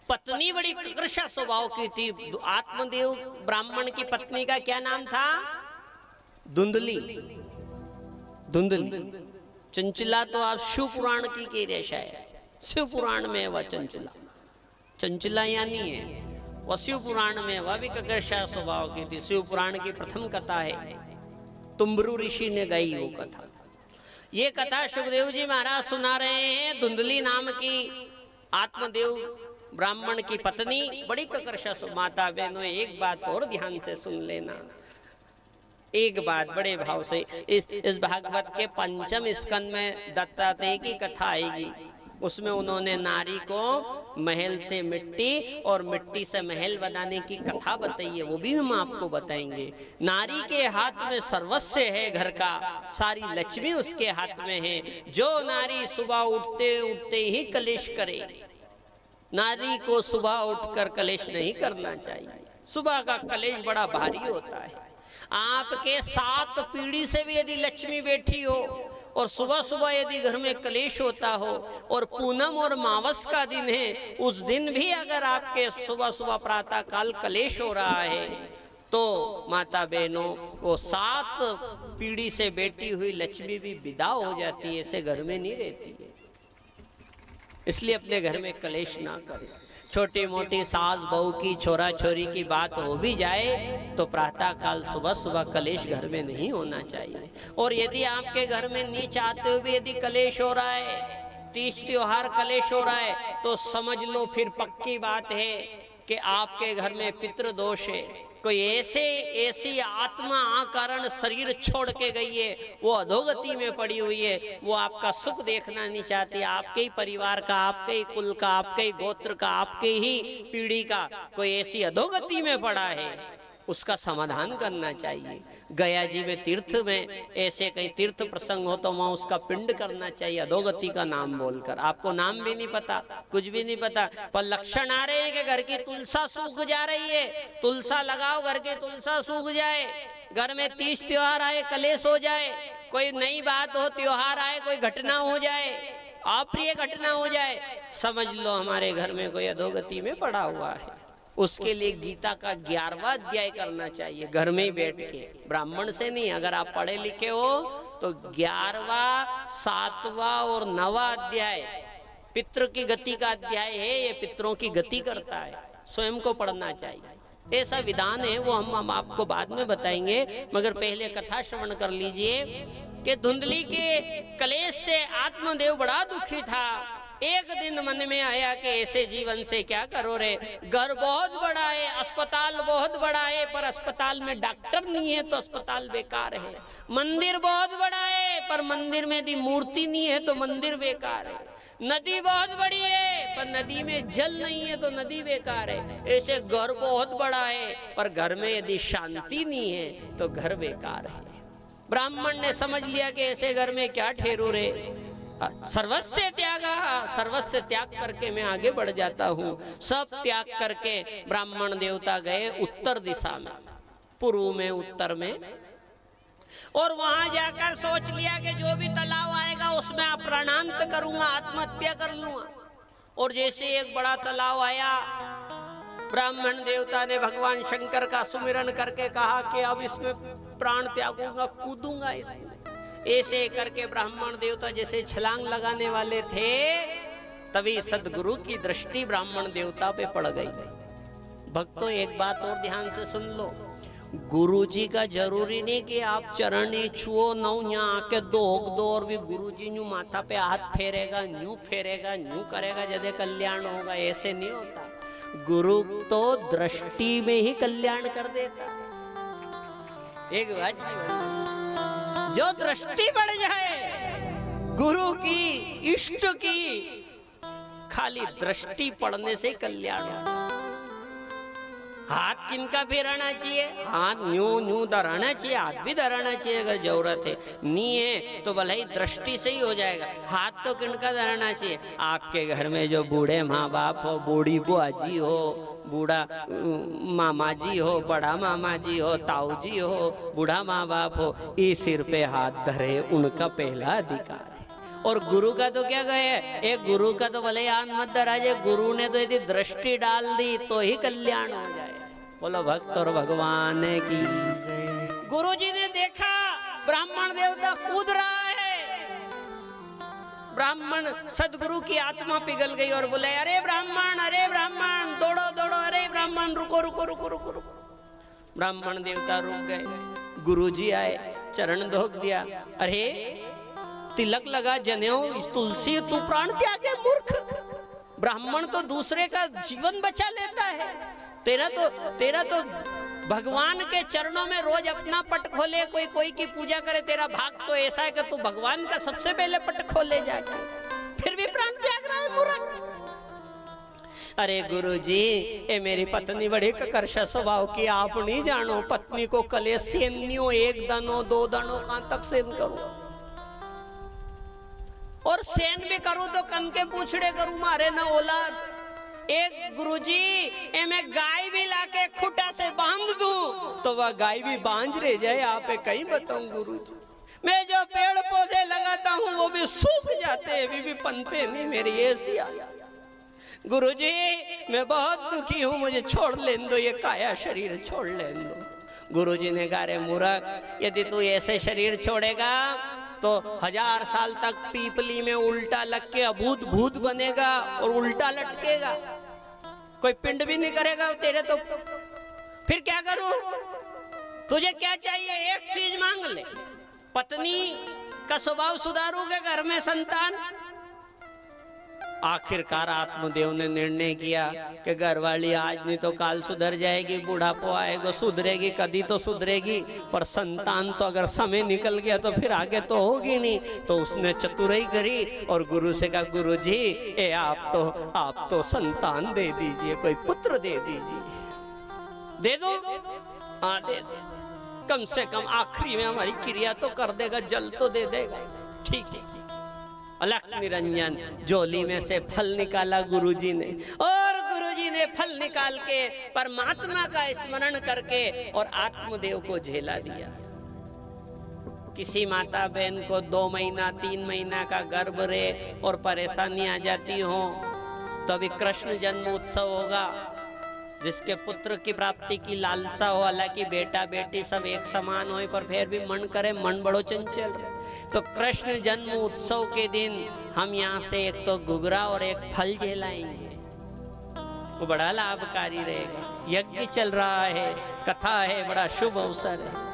पत्नी बड़ी कृषा स्वभाव की थी। आत्मदेव ब्राह्मण की पत्नी का क्या नाम था? धुंधली। धुंधली चंचला तो आप शिव पुराण की कह रहे, शायद शिव पुराण में वह चंचला, चंचला यानी है वह शिव पुराण में, वह भी कृषा स्वभाव की थी। शिव पुराण की प्रथम कथा है, तुम्बरु ऋषि ने गाई वो कथा। ये कथा सुखदेव जी महाराज सुना रहे हैं। धुंधली नाम की आत्मदेव ब्राह्मण की पत्नी बड़ी ककर्षा। माता बहनों, एक बात और ध्यान से सुन लेना, एक बात बड़े भाव से। इस भागवत के 5वें स्कंद में दत्तात्रेय की कथा आएगी, उसमें उन्होंने नारी को महल से मिट्टी और मिट्टी से महल बनाने की कथा बताई है, वो भी हम आपको बताएंगे। नारी के हाथ में सर्वस्व है घर का, सारी लक्ष्मी उसके हाथ में है। जो नारी सुबह उठते उठते ही कलेश करे, नारी को सुबह उठकर कलेश नहीं करना चाहिए। सुबह का कलेश बड़ा भारी होता है। आपके 7 पीढ़ी से भी यदि लक्ष्मी बैठी हो और सुबह सुबह यदि घर में कलेश होता हो, और पूनम और मावस का दिन है, उस दिन भी अगर आपके सुबह सुबह प्रातः काल कलेश हो रहा है, तो माता बहनों, वो 7 पीढ़ी से बैठी हुई लक्ष्मी भी विदा हो जाती है, ऐसे घर में नहीं रहती है। इसलिए अपने घर में कलेश ना करें। छोटी मोटी सास बहू की, छोरा छोरी की बात हो भी जाए तो प्रातः काल सुबह सुबह कलेश घर में नहीं होना चाहिए। और यदि आपके घर में नहीं चाहते हुए भी यदि कलेश हो रहा है, तीज त्योहार कलेश हो रहा है, तो समझ लो फिर पक्की बात है कि आपके घर में पितृदोष है। कोई ऐसी आत्मा कारण शरीर छोड़ के गई है, वो अधोगति में पड़ी हुई है, वो आपका सुख देखना नहीं चाहती। आपके ही परिवार का, आपके ही कुल का, आपके ही गोत्र का, आपके ही पीढ़ी का कोई ऐसी अधोगति में पड़ा है, उसका समाधान करना चाहिए। गया जी में तीर्थ में ऐसे कहीं तीर्थ प्रसंग हो तो वहां उसका पिंड करना चाहिए, अधोगति का नाम बोलकर। आपको नाम भी नहीं पता, कुछ भी नहीं पता, पर लक्षण आ रहे हैं कि घर की तुलसा सूख जा रही है, तुलसा लगाओ, घर की तुलसा सूख जाए, घर में 30 त्योहार आए, कलेश हो जाए, कोई नई बात हो, त्योहार आए, कोई घटना हो जाए, अप्रिय घटना हो जाए, समझ लो हमारे घर में कोई अधोगति में पड़ा हुआ है। उसके लिए गीता का 11वां अध्याय करना चाहिए, घर में ही बैठ के, ब्राह्मण से नहीं। अगर आप पढ़े लिखे हो तो 11वां, 7वां और 9वां अध्याय पितृ की गति का अध्याय है, ये पितरों की गति करता है, स्वयं को पढ़ना चाहिए। ऐसा विधान है, वो हम आपको बाद में बताएंगे, मगर पहले कथा श्रवण कर लीजिए कि धुंधली के कलेश से आत्मदेव बड़ा दुखी था। एक दिन मन में आया कि ऐसे जीवन से क्या करो रे, घर बहुत बड़ा है, अस्पताल बहुत बड़ा है, पर अस्पताल में डॉक्टर नहीं है तो अस्पताल बेकार है, मंदिर बहुत बड़ा है पर मंदिर में यदि मूर्ति नहीं है तो मंदिर बेकार है, नदी बहुत बड़ी है पर नदी में जल नहीं है तो नदी बेकार है, ऐसे घर बहुत बड़ा है पर घर में यदि शांति नहीं है तो घर बेकार है। ब्राह्मण ने समझ लिया कि ऐसे घर में क्या ठहरू रे, सर्वस्व त्यागा, सर्वस्व त्याग करके मैं आगे बढ़ जाता हूँ। सब त्याग करके ब्राह्मण देवता गए उत्तर दिशा में, पूर्व में, उत्तर में, और वहां जाकर सोच लिया कि जो भी तालाब आएगा उसमें आप प्राणांत करूंगा, आत्महत्या कर लूंगा। और जैसे एक बड़ा तालाब आया, ब्राह्मण देवता ने भगवान शंकर का सुमिरन करके कहा कि अब इसमें प्राण त्यागूंगा, कूदूंगा इसमें। ऐसे करके ब्राह्मण देवता जैसे छलांग लगाने वाले थे, तभी सदगुरु की दृष्टि ब्राह्मण देवता पे पड़ गई। भक्तों, एक बात और ध्यान से सुन लो, गुरु जी का जरूरी नहीं कि आप चरण ही छुओ, न यहाँ आके दोग दो और भी गुरु जी न्यू माथा पे हाथ फेरेगा, न्यू फेरेगा, न्यू करेगा जैसे कल्याण होगा, ऐसे नहीं होता। गुरु तो दृष्टि में ही कल्याण कर देता। एक बात, जो दृष्टि बढ़ जाए गुरु की, इष्ट की, खाली दृष्टि पड़ने से कल्याण। हाथ किनका फेराना चाहिए, हाथ न्यू न्यू धराना चाहिए, हाथ भी धराना चाहिए अगर जरूरत है, नहीं है तो भले ही दृष्टि से ही हो जाएगा। हाथ तो किनका धराना चाहिए, आपके घर में जो बूढ़े माँ बाप हो, बूढ़ी बुआ जी हो, बूढ़ा मामा जी हो, बड़ा मामा जी हो, ताऊ जी हो, बूढ़ा माँ बाप हो, इस सिर पे हाथ धरे, उनका पहला अधिकार। और गुरु का तो क्या गए, एक गुरु का तो भले हाथ मत धरा जाए, गुरु ने तो यदि दृष्टि डाल दी तो ही कल्याण हो जाए। बोलो भक्त और भगवान की। गुरु जी ने देखा ब्राह्मण देवता कूद रहा है, ब्राह्मण सदगुरु की आत्मा पिघल गई और बोले, अरे ब्राह्मण दौड़ो दौड़ो, अरे ब्राह्मण रुको रुको रुको रुको रुको। ब्राह्मण देवता रुक गए, गुरु जी आए, चरण धोक दिया, अरे तिलक लगा, जनेऊ, तुलसी, तू प्राण त्यागे मूर्ख। ब्राह्मण तो दूसरे का जीवन बचा लेता है, तेरा तो भगवान के चरणों में रोज अपना पट खोले, कोई की पूजा करे, तेरा भाग तो ऐसा है कि तू भगवान का सबसे पहले पट खोले जाके, फिर भी प्राण त्याग रहा है मूर्ख। अरे गुरुजी, ये मेरी पत्नी बड़ी ककर्षा स्वभाव की, आप नहीं जानो, पत्नी को कलेश सेन नहीं हो, 1 दनो 2 दनो कहां तक सेन करूं, और सेन भी करूं तो कन के पूछड़े करूं, मारे न औलाद। एक गुरुजी, मैं गाय भी लाके खुटा से बांध दूं तो वह गाय भी बांझ रह जाए, आप कहीं बताऊं गुरुजी। मैं जो पेड़ पौधे लगाता हूं वो भी सूख जाते हैं, अभी भी पनपे नहीं, मेरी ऐसी गुरुजी मैं बहुत दुखी हूं, मुझे छोड़ लेने दो, ये काया शरीर छोड़ लेने दो। गुरुजी ने कहा, रे मूर्ख, यदि तू ऐसे शरीर छोड़ेगा तो 1000 साल तक पीपली में उल्टा लग के अभूत भूत बनेगा और उल्टा लटकेगा, कोई पिंड भी नहीं करेगा तेरे, तो फिर क्या करूं? तुझे क्या चाहिए? एक चीज मांग ले, पत्नी का स्वभाव सुधारोगे, घर में संतान। आखिरकार आत्मदेव ने निर्णय किया कि घरवाली आज नहीं तो काल सुधर जाएगी, बुढ़ापो आएगा सुधरेगी, कभी तो सुधरेगी, पर संतान तो अगर समय निकल गया तो फिर आगे तो होगी नहीं। तो उसने चतुराई करी और गुरु से कहा, गुरु जी आप तो संतान दे दीजिए, कोई पुत्र दे दीजिए, दे दो। हाँ दे दे, कम से कम आखिरी में हमारी क्रिया तो कर देगा, जल तो दे देगा। ठीक है। अलख निरंजन झोली में से फल निकाला गुरुजी ने, और गुरुजी ने फल निकाल के परमात्मा का स्मरण करके और आत्मदेव को झेला दिया। किसी माता बहन को 2 महीना 3 महीना का गर्भ रहे और परेशानी आ जाती हो, तो अभी कृष्ण जन्म उत्सव होगा। जिसके पुत्र की प्राप्ति की लालसा हो, हालांकि बेटा बेटी सब एक समान हो, पर फिर भी मन करे, मन बड़ो चंचल। तो कृष्ण जन्म उत्सव के दिन हम यहाँ से एक तो गुगरा और एक फल झेलाएंगे, वो बड़ा लाभकारी रहेगा। यज्ञ चल रहा है, कथा है, बड़ा शुभ अवसर है।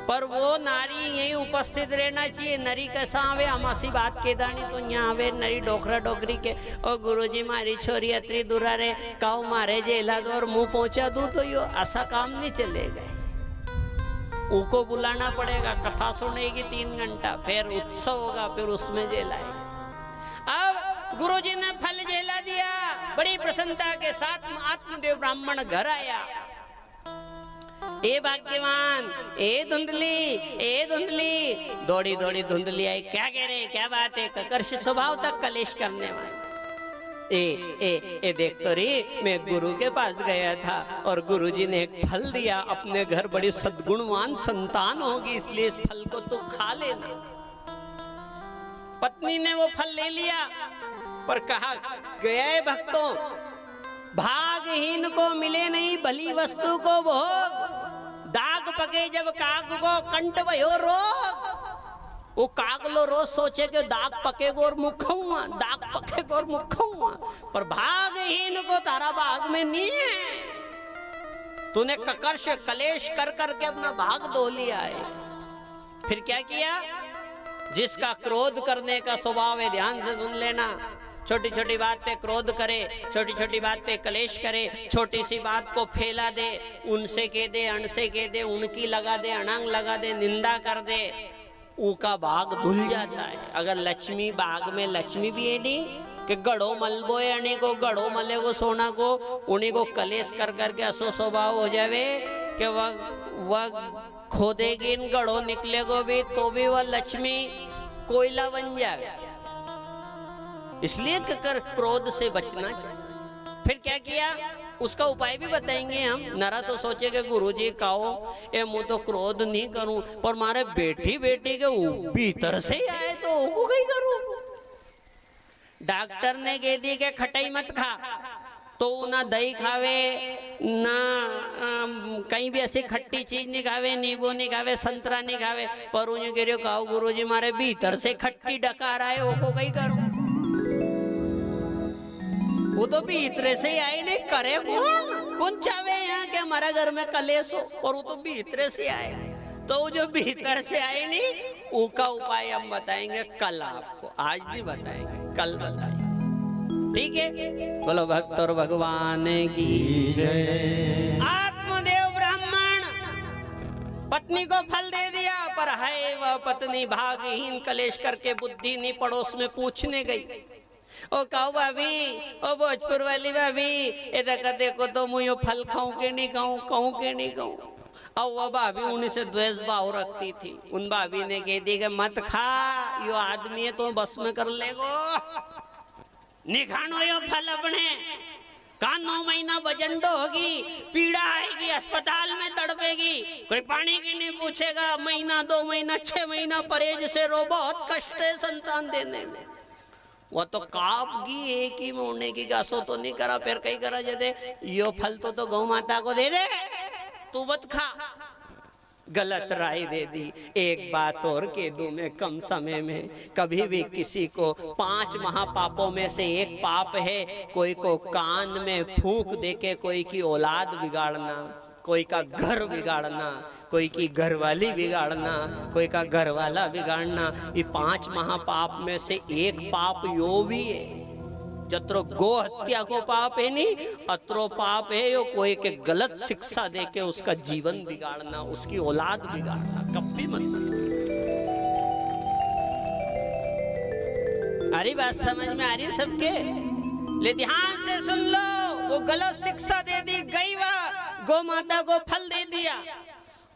पर वो नारी यही उपस्थित रहना चाहिए। नरी कैसा आवे, हम असी बात के दानी तो यहाँ आवे नरी डोकरा डोकरी के, और गुरुजी मारी छोरी अतरी दूरा रे काऊ मारे जेला दो और मुंह पहुंचा दू, तो यो ऐसा काम नहीं चलेगा। उनको बुलाना पड़ेगा, कथा सुनेगी 3 घंटा, फिर उत्सव होगा, फिर उसमें जेलाएगा। अब गुरुजी ने फल जेला दिया, बड़ी प्रसन्नता के साथ आत्मदेव ब्राह्मण घर आया। ए भाग्यवान, ए धुंधली, दौड़ी दौड़ी धुंधली आई। क्या कह रहे, क्या बात है? ककर्ष स्वभाव तक कलेश करने वाले। ए देख तो रे, मैं गुरु के पास गया था और गुरुजी ने एक फल दिया, अपने घर बड़ी सद्गुणवान संतान होगी, इसलिए इस फल को तू खा लेना। पत्नी ने वो फल ले लिया, पर कहा गया है भक्तों, भागहीन को मिले नहीं भली वस्तु को भोग, दाग पके जब काग को कंठ भयो रोग। वो कागलो रोज सोचे कि दाग पकेगो और मुखौआ, दाग पकेगो और मुखौआ, पर भागहीन को तारा भाग में नहीं है। तूने ककर्ष कलेश कर करके अपना भाग धो लिया है। फिर क्या किया? जिसका क्रोध करने का स्वभाव है, ध्यान से सुन लेना, छोटी छोटी बात पे क्रोध करे, छोटी छोटी बात पे कलेश करे, छोटी सी बात को फैला दे, उनसे कह दे, अणसे कह दे, उनकी लगा दे, अणंग लगा दे, निंदा कर दे, ऊका बाग धुल जाता है। अगर लक्ष्मी बाग में लक्ष्मी भी है नहीं कि गढ़ो मलबो है, अणी को गढ़ो मले को सोना को, उन्हीं को कलेश कर करके असो स्वभाव हो जावे कि वह खोदेगी इन गढ़ो निकलेगो भी, तो भी वह लक्ष्मी कोयला बन जाए। इसलिए क्रोध से बचना चाहिए। फिर क्या किया? उसका उपाय भी बताएंगे हम। नरा तो सोचे कि गुरुजी काओ ए मुँह तो क्रोध नहीं करूं, पर मारे बेटी बेटी के भीतर से ही आए तो वो कहीं करूं। डॉक्टर ने कह दी कि खटाई मत खा, तो ना दही खावे, ना कहीं भी ऐसी खट्टी चीज नहीं खावे, नींबू नहीं खावे, संतरा नहीं खावे, पर उन्हें कह रहे काओ गुरुजी मारे भीतर से खट्टी डकार आए, वो कहीं करूं। वो तो भीतर से ही आई, नहीं करे कौन चाहे यहाँ के हमारा घर में कलेश हो, और वो तो भीतर से आए। तो वो जो भीतर से आए नहीं, उसका उपाय हम बताएंगे कल आपको, आज भी बताएंगे, कल बताएंगे। ठीक है? बोलो भक्त और भगवान की जय। आत्मदेव ब्राह्मण पत्नी को फल दे दिया, पर है वह पत्नी भागहीन, कलेश करके बुद्धि नहीं पड़ोस में पूछने गई। ओ काऊ भाभी, ओ भोजपुर वाली भाभी, इधर देखो तो मुझे फल खाऊं के नहीं खाऊं, कहूं के नहीं कहूं। और वह भाभी उन्हीं से द्वेष भाव रखती थी। उन भाभी ने कह दी कि मत खा, यो आदमी है तो बस में कर लेगो, निखानो यो फल अपने का 9 महीना वजंडो होगी, पीड़ा आएगी, अस्पताल में तड़पेगी, कोई पानी की नहीं पूछेगा, महीना 2 महीना 6 महीना परहेज से रो, बहुत कष्ट है संतान देने में। वो तो कापगी, एक ही मोड़ने की गासो तो नहीं करा, फिर कहीं करा जैसे यो फल तो गौ माता को दे दे, तू मत खा। गलत राय दे दी। एक बात और कह दूं मैं कम समय में, कभी भी किसी को 5 महापापों में से एक पाप है, कोई को कान में फूंक देके कोई की औलाद बिगाड़ना, कोई का घर बिगाड़ना, कोई की घरवाली बिगाड़ना, कोई का घरवाला बिगाड़ना, ये 5 महापाप में से एक पाप यो भी है। जत्रो गो हत्या को पाप है नहीं, अत्रो पाप है यो कोई के गलत शिक्षा देके उसका जीवन बिगाड़ना, उसकी औलाद बिगाड़ना, कभी मत। अरे बात समझ में आ रही सबके? ले ध्यान से सुन लो। वो गलत शिक्षा दे दी गई, गौ माता को फल दे दिया।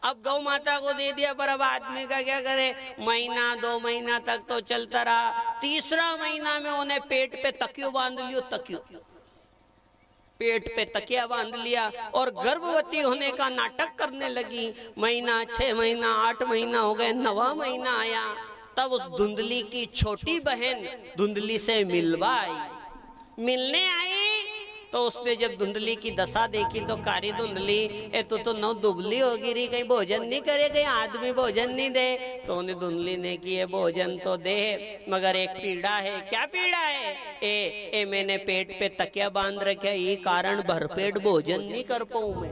अब गौ माता को दे दिया, पर अब आदमी का क्या करे, महीना 2 महीना तक तो चलता रहा। तीसरा महीना में उन्हें पेट पे तकियो बांध लियो, तकियो पेट पे तकिया बांध लिया और गर्भवती होने का नाटक करने लगी। महीना 6 महीना 8 महीना हो गए, 9वां महीना आया, तब उस धुंधली की छोटी बहन धुंधली से मिलने आई। तो उसने जब धुंधली की दशा देखी तो कारी धुंधली, ए तो नौ दुबली होगी रही, कहीं भोजन नहीं करे, कहीं आदमी भोजन नहीं दे। तो उन्हें धुंधली ने कि ये भोजन तो दे, मगर एक पीड़ा है। क्या पीड़ा है? ए मैंने पेट पे तकिया बांध रखा, ये कारण भरपेट भोजन नहीं कर पाऊं मैं।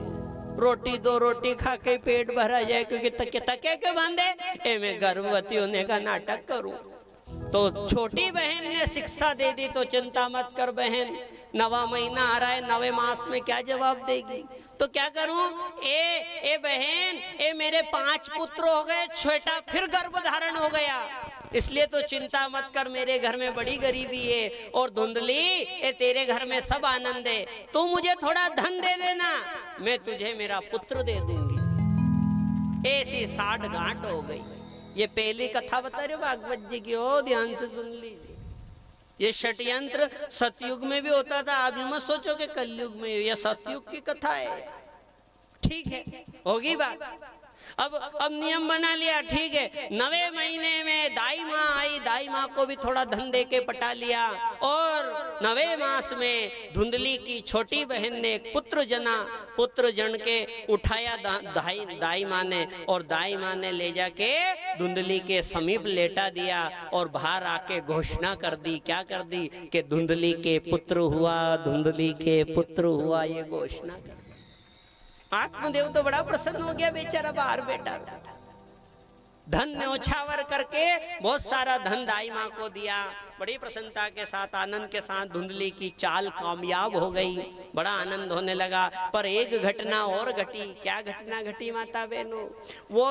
रोटी 2 रोटी खा के पेट भरा जाए, क्योंकि तकिया क्यों बांधे? ए मैं गर्भवती होने का नाटक करूं। तो छोटी बहन ने शिक्षा दे दी, तो चिंता मत कर बहन, 9वां महीना आ रहा है, 9वें मास में क्या जवाब देगी? तो क्या करूं? ए बहन, ए मेरे 5 पुत्र हो गए, छोटा फिर गर्भ धारण हो गया, इसलिए तो चिंता मत कर, मेरे घर में बड़ी गरीबी है। और धुंधली, ए तेरे घर में सब आनंद है, तू मुझे थोड़ा धन दे देना, मैं तुझे मेरा पुत्र दे दूंगी। ऐसी 60 गांठ हो गई। ये पहली कथा बता रहे हो भागवत जी की, हो ध्यान से सुन लीजिए। ये षड्यंत्र सतयुग में भी होता था, आप मत सोचो कि कलयुग में, यह सतयुग की कथा है। ठीक है, होगी बात। अब नियम बना लिया, ठीक है। 9वें महीने में दाई माँ आई, दाई माँ को भी थोड़ा धन दे के पटा लिया। और 9वें मास में धुंधली की छोटी बहन ने एक पुत्र जन के उठाया दाई माँ ने, और दाई माँ ने ले जाके धुंधली के समीप लेटा दिया और बाहर आके घोषणा कर दी। क्या कर दी? कि धुंधली के पुत्र हुआ, धुंधली के पुत्र हुआ, ये घोषणा कर। आत्मदेव तो बड़ा प्रसन्न हो गया, बेचारा बाहर बेटा। धन न्योछावर करके बहुत सारा धन दाई माँ को दिया। बड़ी प्रसन्नता के साथ, आनंद के साथ धुंधली की चाल कामयाब हो गई, बड़ा आनंद होने लगा। पर एक घटना और घटी। क्या घटना घटी माता बहनों? वो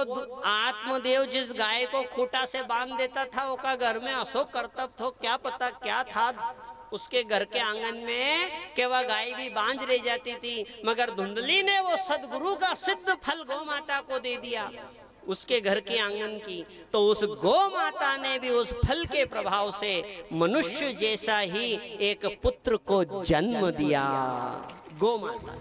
आत्मदेव जिस गाय को खूंटा से बांध देता था, उसका घर में अशोक करतब था, क्या पता क्या था उसके घर के आंगन में, कि वह गाय भी बांझ रह जाती थी। मगर धुंधली ने वो सदगुरु का सिद्ध फल गौ माता को दे दिया, उसके घर के आंगन की। तो उस गौ माता ने भी उस फल के प्रभाव से मनुष्य जैसा ही एक पुत्र को जन्म दिया। गौ माता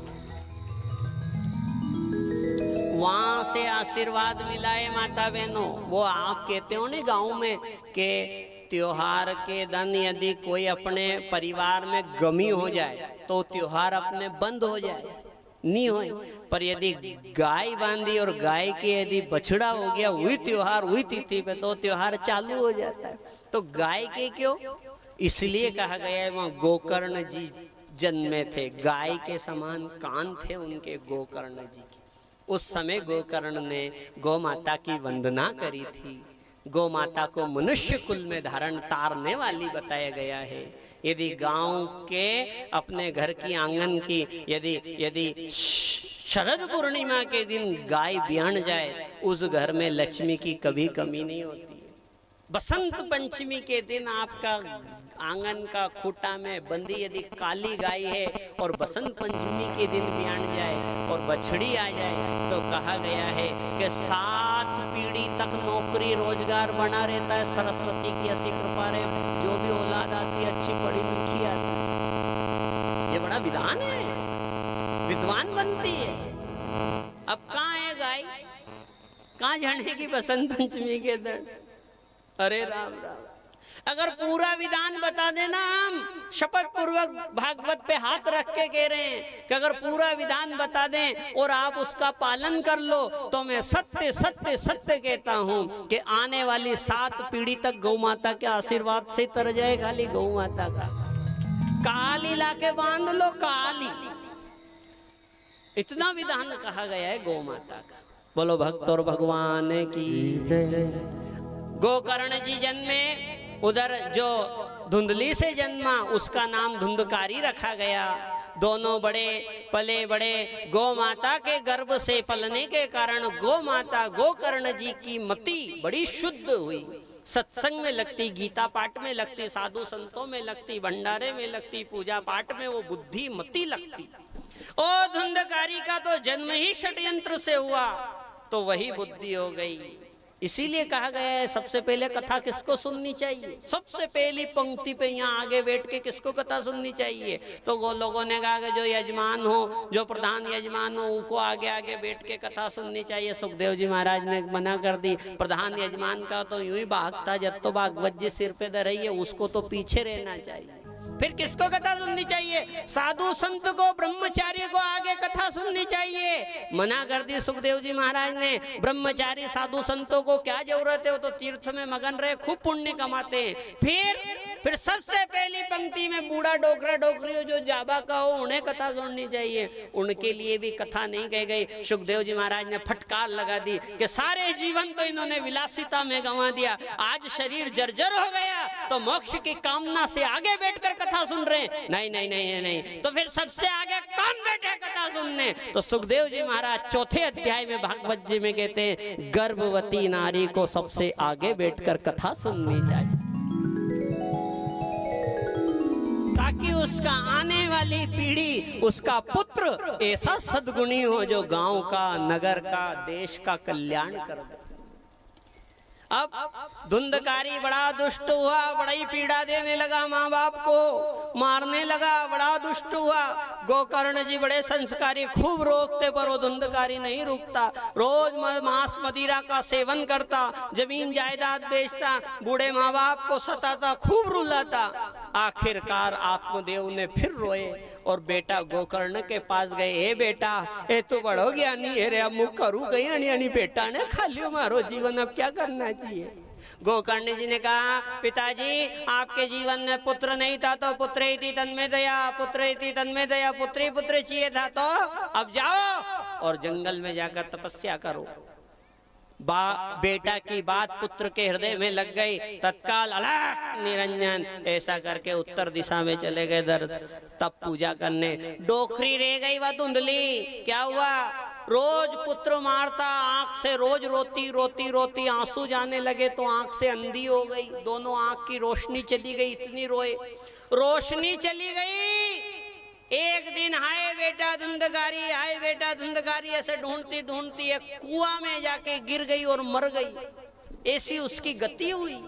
वहां से आशीर्वाद मिला है माता बहनों। वो आप कहते हो ना गांव में के त्योहार के दिन यदि कोई अपने परिवार में गमी हो जाए तो त्योहार अपने बंद हो जाए, नहीं हो। पर यदि गाय बांधी और गाय के यदि बछड़ा हो गया, वही त्योहार वही तिथि पे, तो त्योहार चालू हो जाता है। तो गाय के क्यों? इसलिए कहा गया है वहाँ गोकर्ण जी जन्मे थे, गाय के समान कान थे उनके गोकर्ण जी के। उस समय गोकर्ण ने गौ माता की वंदना करी थी। गौ माता को मनुष्य कुल में धारण तारने वाली बताया गया है। यदि गांव के अपने घर की आंगन की यदि शरद पूर्णिमा के दिन गाय ब्याण जाए, उस घर में लक्ष्मी की कभी कमी नहीं होती है। बसंत पंचमी के दिन आपका आंगन का खूंटा में बंदी यदि काली गाय है और बसंत पंचमी के दिन ब्याण जाए और बछड़ी आ जाए, तो कहा गया है कि 7 पीढ़ी तक नौकरी रोजगार बना रहता है। सरस्वती की ऐसी कृपा रहे, जो भी औलाद आती है अच्छी पढ़ी लिखी आती है। ये बड़ा विधान है, विद्वान बनती है। अब कहाँ है गाय? कहाँ जाने की बसंत पंचमी के दिन? अरे राम राम। अगर पूरा विधान बता देना, हम शपथ पूर्वक भागवत पे हाथ रख के कह रहे हैं कि अगर पूरा विधान बता दें और आप उसका पालन कर लो, तो मैं सत्य सत्य सत्य कहता हूं कि आने वाली 7 पीढ़ी तक गौ माता के आशीर्वाद से तर जाए। खाली गौ माता का काली लाके बांध लो, काली। इतना विधान कहा गया है गौ माता का। बोलो भक्त और भगवान की जय। गोकर्ण जी जन्मे, उधर जो धुंधली से जन्मा उसका नाम धुंधकारी रखा गया। दोनों बड़े पले बड़े गौ माता के गर्भ से पलने के कारण गौ माता गोकर्ण जी की मति बड़ी शुद्ध हुई। सत्संग में लगती, गीता पाठ में लगती, साधु संतों में लगती, भंडारे में लगती, पूजा पाठ में वो बुद्धि मति लगती। ओ धुंधकारी का तो जन्म ही षड्यंत्र से हुआ, तो वही बुद्धि हो गई। इसीलिए कहा गया है सबसे पहले कथा किसको सुननी चाहिए, सबसे पहली पंक्ति पे यहाँ आगे बैठ के किसको कथा सुननी चाहिए। तो वो लोगों ने कहा कि जो यजमान हो, जो प्रधान यजमान हो, उनको आगे आगे बैठ के कथा सुननी चाहिए। सुखदेव जी महाराज ने मना कर दी। प्रधान यजमान का तो यूं ही भागता जब तो भागवत जी सिर पे धर रही है, उसको तो पीछे रहना चाहिए। फिर किसको कथा सुननी चाहिए? साधु संत को, ब्रह्मचारी को आगे कथा सुननी चाहिए। मना कर दी सुखदेव जी महाराज ने। ब्रह्मचारी साधु संतों को क्या जरूरत है, वो तो तीर्थ में मगन रहे, खूब पुण्य कमाते हैं। फिर सबसे पहली पंक्ति में बूढ़ा डोकरा डोकरी जो जाबा का हो, उन्हें कथा सुननी चाहिए। उनके लिए भी कथा नहीं कह गई। सुखदेव जी महाराज ने फटकार लगा दी कि सारे जीवन तो इन्होंने विलासिता में गंवा दिया, आज शरीर जर्जर हो गया तो मोक्ष की कामना से आगे बैठकर कथा सुन रहे हैं। नहीं नहीं नहीं नहीं, तो फिर सबसे आगे कौन बैठे कथा सुनने? तो सुखदेव जी महाराज चौथे अध्याय में भागवत जी में कहते हैं, गर्भवती नारी को सबसे आगे बैठकर कथा सुननी चाहिए, ताकि उसका आने वाली पीढ़ी, उसका पुत्र ऐसा सद्गुणी हो जो गांव का, नगर का, देश का कल्याण कर दे। अब धुंधकारी बड़ा दुष्ट हुआ, बड़ी पीड़ा देने लगा, माँ बाप को मारने लगा, बड़ा दुष्ट हुआ। गोकर्ण जी बड़े संस्कारी, खूब रोकते पर वो धुंधकारी नहीं रुकता। रोज मांस मदिरा का सेवन करता, जमीन जायदाद बेचता, बूढ़े माँ बाप को सताता, खूब रुलाता। आखिरकार आत्मदेव ने फिर रोए और बेटा गोकर्ण के पास गए। ए बेटा, ए तू बड़ो ज्ञानी है रे, अब मुख करू गई बेटा ने खा लियो मारो जीवन, अब क्या करना चाहिए? गोकर्ण जी ने कहा, पिताजी आपके जीवन में पुत्र नहीं था तो पुत्र ही थी तन्मे दया, पुत्र ही थी तन्मे दया, पुत्र ही पुत्र चाहिए था, तो अब जाओ और जंगल में जाकर तपस्या करो। बेटा की बात पुत्र के हृदय में लग गई, तत्काल अलग निरंजन ऐसा करके उत्तर दिशा में चले गए तब पूजा करने। डोखरी रह गई वह धुंधली। क्या हुआ? रोज पुत्र मारता, आंख से रोज रोती रोती रोती आंसू जाने लगे तो आंख से अंधी हो गई, दोनों आंख की रोशनी चली गई, इतनी रोए, रोशनी चली गई। एक दिन हाय बेटा धुंधकारी, हाय बेटा धुंधकारी, ऐसे ढूंढती ढूंढती एक कुआं में जाके गिर गई और मर गई। ऐसी उसकी गति हुई।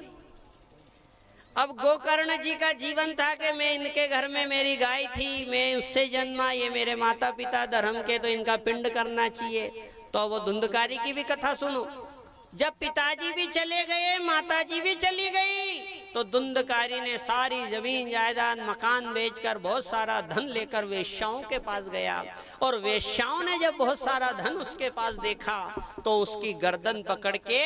अब गोकर्ण जी का जीवन था कि मैं इनके घर में, मेरी गाय थी, मैं उससे जन्मा, ये मेरे माता पिता धर्म के, तो इनका पिंड करना चाहिए। तो वो धुंधकारी की भी कथा सुनो। जब पिताजी भी चले गए, माताजी भी चली गई, तो धुंधकारी ने सारी जमीन जायदाद मकान बेचकर बहुत सारा धन लेकर वेश्याओं के पास गया। और वेश्याओं ने जब बहुत सारा धन उसके पास देखा तो उसकी गर्दन पकड़ के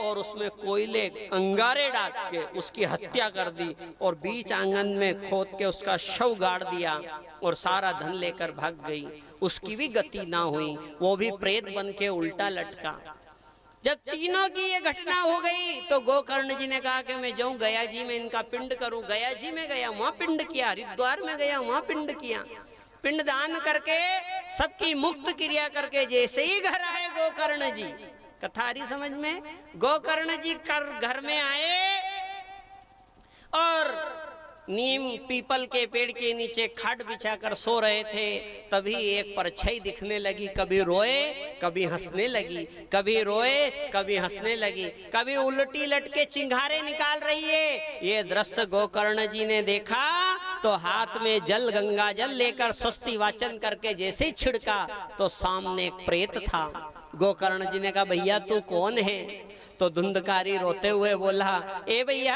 और उसमें कोयले अंगारे डाल के उसकी हत्या कर दी और बीच आंगन में खोद के उसका शव गाड़ दिया और सारा धन लेकर भाग गई। उसकी भी गति ना हुई, वो भी प्रेत बन के उल्टा लटका। जब तीनों की ये घटना हो गई तो गोकर्ण जी ने कहा कि मैं जाऊं गया जी में इनका पिंड करूं। गया जी में गया, वहां पिंड किया। हरिद्वार में गया, वहां पिंड किया। पिंड दान करके सबकी मुक्त क्रिया करके जैसे ही घर आए गोकर्ण जी, कथारी समझ में, गोकर्ण जी घर में आए और नीम पीपल के पेड़ के नीचे खाट बिछाकर सो रहे थे। तभी एक परछाई दिखने लगी, कभी रोए कभी हंसने लगी, कभी रोए कभी हंसने लगी, कभी उल्टी लटके चिंगारे निकाल रही है। ये दृश्य गोकर्ण जी ने देखा तो हाथ में जल, गंगा जल लेकर स्वस्ति वाचन करके जैसे ही छिड़का तो सामने एक प्रेत था। गोकर्ण जी ने कहा, भैया तू कौन है? तो धुंधकारी रोते हुए बोला, ए भैया,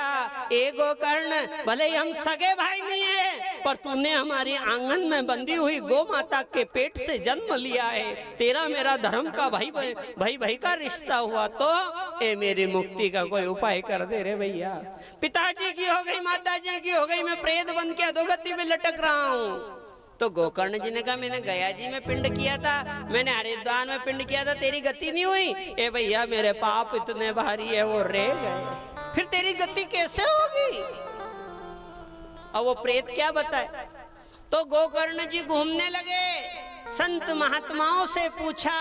ए गोकर्ण, भले हम सगे भाई नहीं है पर तूने हमारी आंगन में बंधी हुई गौ माता के पेट से जन्म लिया है। तेरा मेरा धर्म का भाई का रिश्ता हुआ, तो ए मेरी मुक्ति का कोई उपाय कर दे रे भैया। पिताजी की हो गई, माताजी की हो गई, मैं प्रेत बन के अधोगति में लटक रहा हूँ। तो गोकर्ण जी ने कहा, मैंने गया जी में पिंड किया था, मैंने हरिद्वार में पिंड किया था, तेरी गति नहीं हुई। ए भैया, मेरे पाप इतने भारी है वो रह गए, फिर तेरी गति कैसे होगी? अब वो प्रेत क्या बताए? तो गोकर्ण जी घूमने लगे, संत महात्माओं से पूछा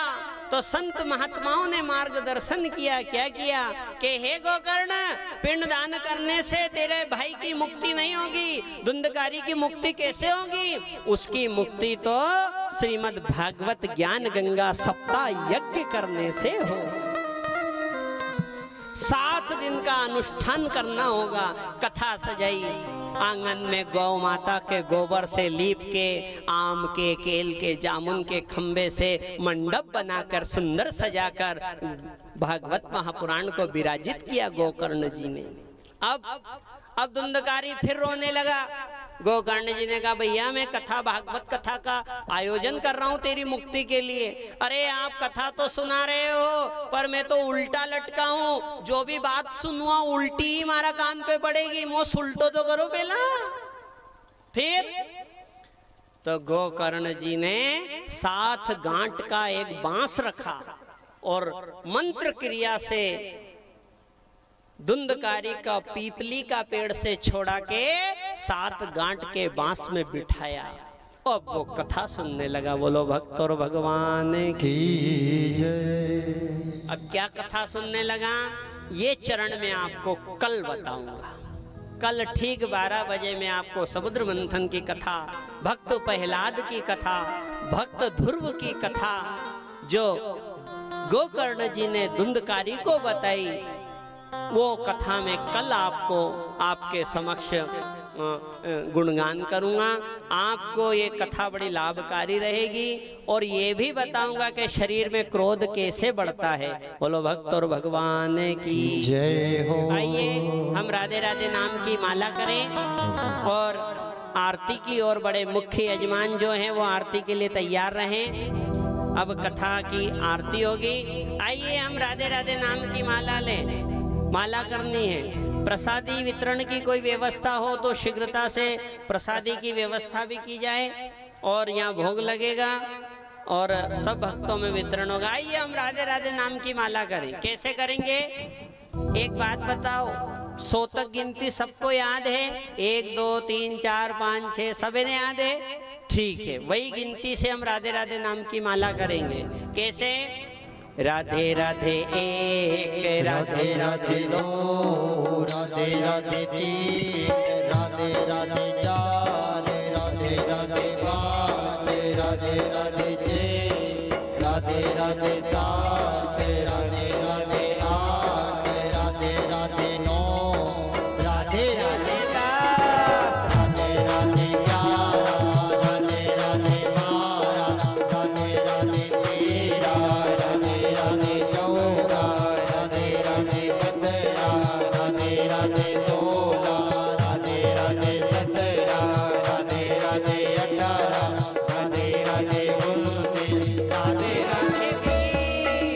तो संत महात्माओं ने मार्गदर्शन किया। क्या किया कि हे गोकर्ण, पिंड दान करने से तेरे भाई की मुक्ति नहीं होगी। धुंधकारी की मुक्ति कैसे होगी? उसकी मुक्ति तो श्रीमद् भागवत ज्ञान गंगा सप्ताह यज्ञ करने से हो। 7 दिन का अनुष्ठान करना होगा। कथा सजाई, आंगन में गौ माता के गोबर से लीप के, आम के, केल के, जामुन के खंबे से मंडप बनाकर सुंदर सजाकर भागवत महापुराण को विराजित किया गोकर्ण जी ने। अब धुंधकारी फिर रोने लगा। गोकर्ण जी ने कहा, भैया मैं कथा, भागवत कथा का आयोजन कर रहा हूँ तेरी मुक्ति के लिए। अरे आप कथा तो सुना रहे हो, पर मैं तो उल्टा लटका हूँ। जो भी बात सुनूंगा उल्टी ही मारा कान पे पड़ेगी। मोस उल्टो तो करो पहला। फिर तो गोकर्ण जी ने 7 गांठ का एक बांस रखा और मंत्र क्रिया से धुंधकारी का पीपली का पेड़ से छोड़ा के 7 गांठ के बांस में बिठाया। अब वो कथा सुनने लगा। बोलो भक्त और भगवान की जय। अब क्या कथा सुनने लगा, ये चरण में आपको कल बताऊंगा। कल ठीक 12 बजे मैं आपको समुद्र मंथन की कथा, भक्त प्रहलाद की कथा, भक्त ध्रुव की कथा जो गोकर्ण जी ने धुंधकारी को बताई, वो कथा में कल आपको आपके समक्ष गुणगान करूंगा। आपको ये कथा बड़ी लाभकारी रहेगी और ये भी बताऊंगा कि शरीर में क्रोध कैसे बढ़ता है। बोलो भक्त और भगवान की जय हो। आइए हम राधे राधे नाम की माला करें और आरती की ओर बड़े मुख्य यजमान जो हैं वो आरती के लिए तैयार रहें। अब कथा की आरती होगी। आइए हम राधे राधे नाम की माला लें। माला करनी है। प्रसादी वितरण की कोई व्यवस्था हो तो शीघ्रता से प्रसादी की व्यवस्था भी की जाए और यहाँ भोग लगेगा और सब भक्तों में वितरण होगा। आइए हम राधे राधे नाम की माला करें। कैसे करेंगे, एक बात बताओ, 100 तक गिनती सबको याद है? 1 2 3 4 5 6 सबे ने याद है? ठीक है, वही गिनती से हम राधे राधे नाम की माला करेंगे। कैसे? राधे राधे 1, राधे राधे 2, राधे राधे 3, राधे राधे 4, राधे राधे 5, राधे राधे 6, राधे राधे 7, राधे राधे 8, राधे राधे 9, राधे राधे 10, राधे राधे 11, राधे राधे 12, राधे राधे 13, राधे राधे 14, राधे राधे 15, राधे राधे 16, राधे राधे 17, राधे राधे 18, राधे राधे 19, राधे राधे 20,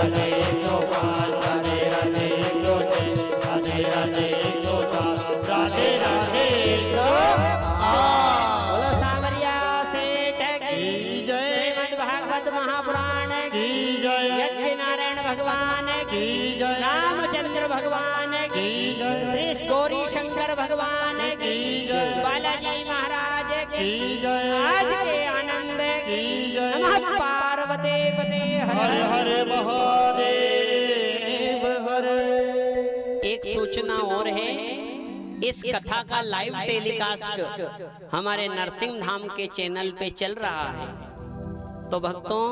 राधे 105 राधे राधे 106 राधे राधे 107 राधे राधे 108 बोलो सांवरिया सेठ की जय। श्रीमद् भागवत महापुराण की जय। यज्ञ नारायण भगवान की जय। रामचंद्र भगवान की जय। श्री गौरी शंकर भगवान की जय। बालाजी महाराज की जय। आज के आनंद की जय। नमः पार्वती पते हर हर महादेव हर। एक सूचना और है, इस कथा का लाइव टेलीकास्ट हमारे नरसिंह धाम के चैनल पे चल रहा है। तो भक्तों,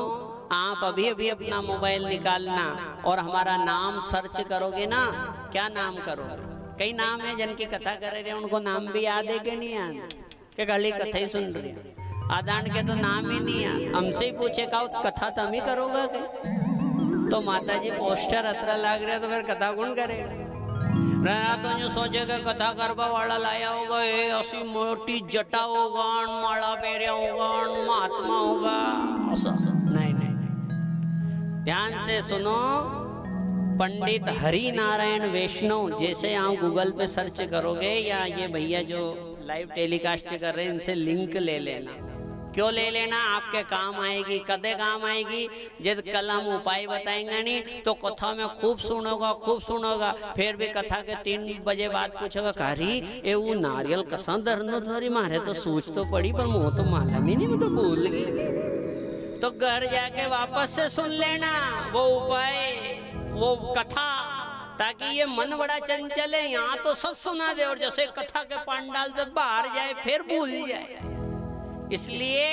आप अभी अभी अपना मोबाइल निकालना और हमारा नाम सर्च करोगे ना। क्या नाम करोगे? कई नाम है जिनकी कथा कर रहे हैं, उनको नाम भी याद है कि नहीं याद? कि खाली कथा ही सुन रही हो? आदान के तो नाम ही नहीं याद। हमसे ही पूछे का कथा तुम ही करोगे के? तो माता जी पोस्टर अतरा लाग रहे तो फिर कथा कौन करेगा? तो जो सोचेगा कथा करवा वाला लाया होगा, ऐसी मोटी जटा होगा, माला पहरिया होगा, महात्मा होगा, नहीं नहीं। ध्यान से सुनो, पंडित हरि नारायण वैष्णव जैसे आप गूगल पे सर्च करोगे, या ये भैया जो लाइव टेलीकास्ट कर रहे हैं इनसे लिंक ले लेना। क्यों ले लेना? आपके काम आएगी। कदे काम आएगी? जब कल हम उपाय बताएंगे नहीं तो कथा में खूब सुनोगा। फिर भी कथा के 3 बजे बाद पूछोगा, कारी ए वो नारियल कसा धरनो थोड़ी मारे तो सोच तो पड़ी पर मुँह तो मालूम ही नहीं, मैं तो भूल गई। तो घर जाके वापस से सुन लेना वो उपाय, वो कथा, ताकि ये मन बड़ा चंचल है, यहाँ तो सब सुना दे और जैसे कथा के पंडाल से बाहर जाए फिर भूल जाए। इसलिए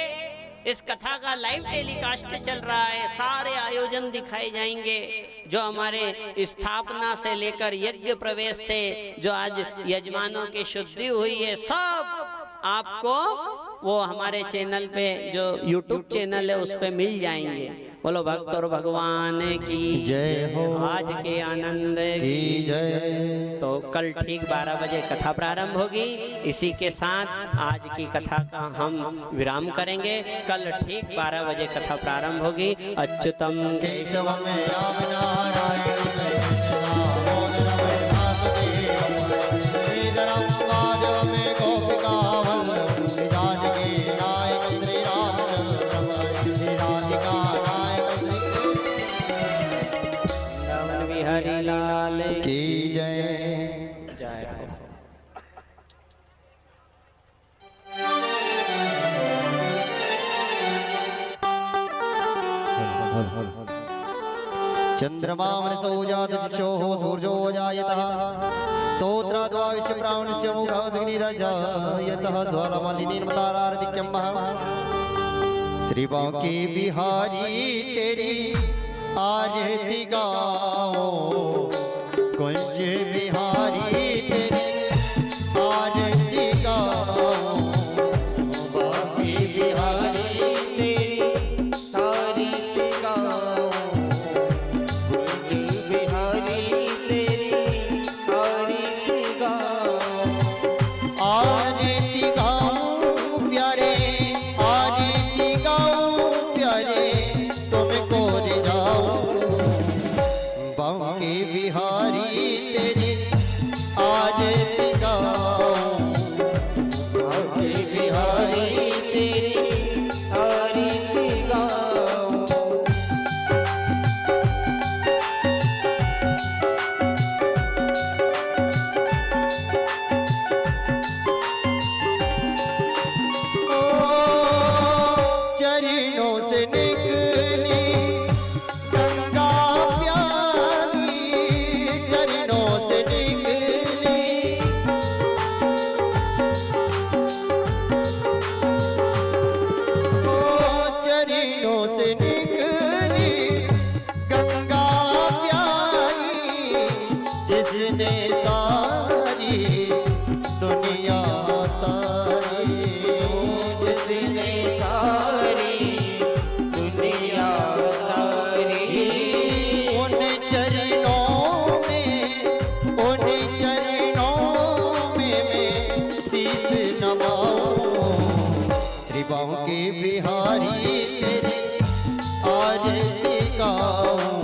इस कथा का लाइव टेलीकास्ट चल रहा है। सारे आयोजन दिखाए जाएंगे जो हमारे स्थापना से लेकर यज्ञ प्रवेश से जो आज यजमानों की शुद्धि हुई है, सब आपको वो हमारे चैनल पे जो YouTube चैनल है उस पे मिल जाएंगे। बोलो भक्त और भगवान की जय हो। आज के आनंद की जय। तो कल ठीक 12 बजे कथा प्रारंभ होगी। इसी के साथ आज की कथा का हम विराम करेंगे। कल ठीक 12 बजे कथा प्रारंभ होगी। अच्युतम केशवम राम नारायण दामोदरम वासुदेवम श्रीधरम माधवम गोपिकावल्लभम जानकी नायकम श्री रामचंद्रम श्री राधिका नायकम वृंदावन बिहारी लाल की जय। जय हो। चंद्रमा मनसो जातचक्षुः सूर्यो जायतः सौत्राद्वायुष्य प्राणस्य मुखादग्निरजायतः ज्वालामालिनीर्मतारार्दिक्यं श्री बांके बिहारी तेरी आरती गाओ, कुंज बिहारी तेरी आरती गाओ, बांके बिहारी तेरी आरती गाओ, कुंज बिहारी तेरी आरती गाओ। आरती गाओ प्यारे, आरती गाओ प्यारे, तुमको रिझाओ, बांके बिहारी तेरी आरती गाओ, बांके बिहारी तेरी आरती गाओ। चरणों से निकली गंगा प्यारी, चरणों से निकली चरणों से निकली गंगा प्यारी, जिसने सारी दुनिया तारी, जिसने सारी दुनिया तारी। उन चरणों में मैं शीस नवाऊं, श्री बांके बिहारी तेरी आरती गाऊं,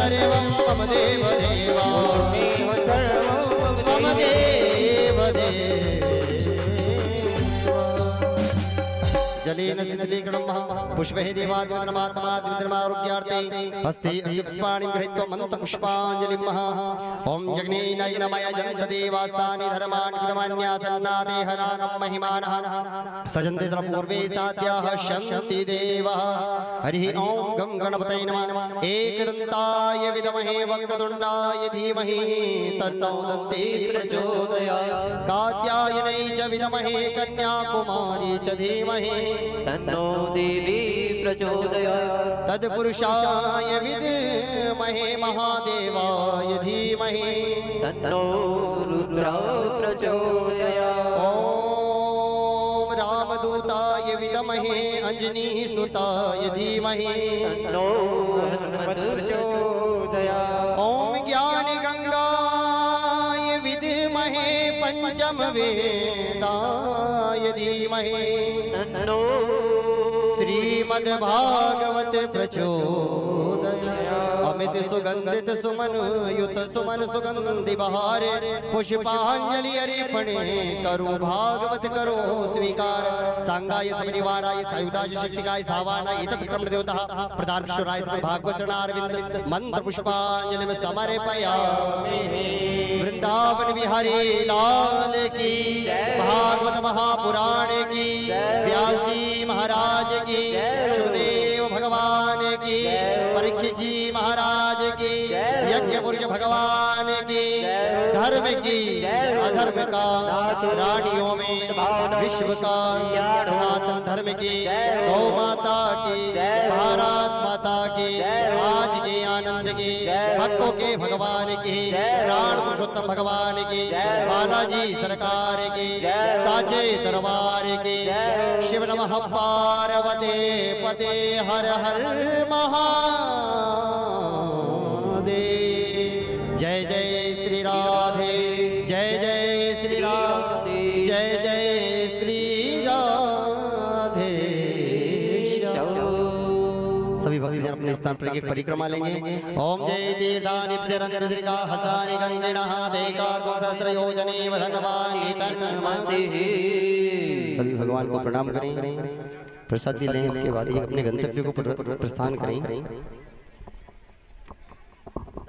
सर्वं मम देव देवा मम देव देवा जलेन शिथिलीकरणं पुष्पैः देवादिन्द्रमात्मादिन्द्रमारोग्यार्थे हस्ते अच्युतपुष्पाणिं गृहीत्वा मन्त्रपुष्पाञ्जलिं ॐ यज्ञेनैनमय जन्तदेवास्तानि धर्माणि कृतमन्यासन्नादेहनागं महिमानः सजन्ते पूर्वे साध्याः शन्ति देवाः हरिः ॐ गं गणपतये नमः एकदन्ताय विद्महे वक्रतुण्डाय धीमहि तन्नो दन्ती प्रचोदयात् कात्यायनै च विद्महे कन्याकुमारी च धीमहि तन्नो देवी प्रचोदयात् तत्पुरुषाय विद्महे महादेवाय धीमहि तन्नो रुद्रः प्रचोदयात् ॐ रामदूताय विद्महे अंजनीसुताय धीमहि तन्नो हनुमत् प्रचोदयात् ॐ ज्ञानगङ्गाय विद्महे पंचमवेदाय धीमहि तन्नो श्रीमद्भागवत प्रचोदयात् अमित सुगंधित सुमन युत सुमन सुगंधि बहार पुष्पांजलि अर्पणे करो भागवत करो स्वीकार सांगाय सपरिवाराय सायुधाय शक्तिकाय सावानाय तत्क्रम देवता प्रधान विश्वराय भागवत चरणारविंद मंत्र पुष्पांजलि में समर्पयामि वृंदावन बिहारी लाल की भागवत महापुराण की व्यास जी महाराज की सुखदेव भगवान की परीक्षित जी महाराज की यज्ञ पुरुष भगवान की धर्म की अधर्म का रानियों में विश्व का सनातन धर्म की गौ माता की भारत माता की आज के आनंद की भक्तों के भगवान की प्राण पुरुषोत्तम भगवान की बालाजी सरकार की साचे दरबार की शिव नमः पार्वते पते हर हर महादेव जय जय श्री राधे जय जय श्री राधे जय जय श्री राधे सभी भक्तजन अपने स्थान पर एक परिक्रमा लेंगे ओम जय तीर्थानि प्रचरन्ति श्रीका हस्तानि गंगेणः देका सहस्र योजने वधनवानि तन्मनसि सभी भगवान को प्रणाम करें प्रसादी लें उसके बाद अपने गंतव्य को प्रस्थान करें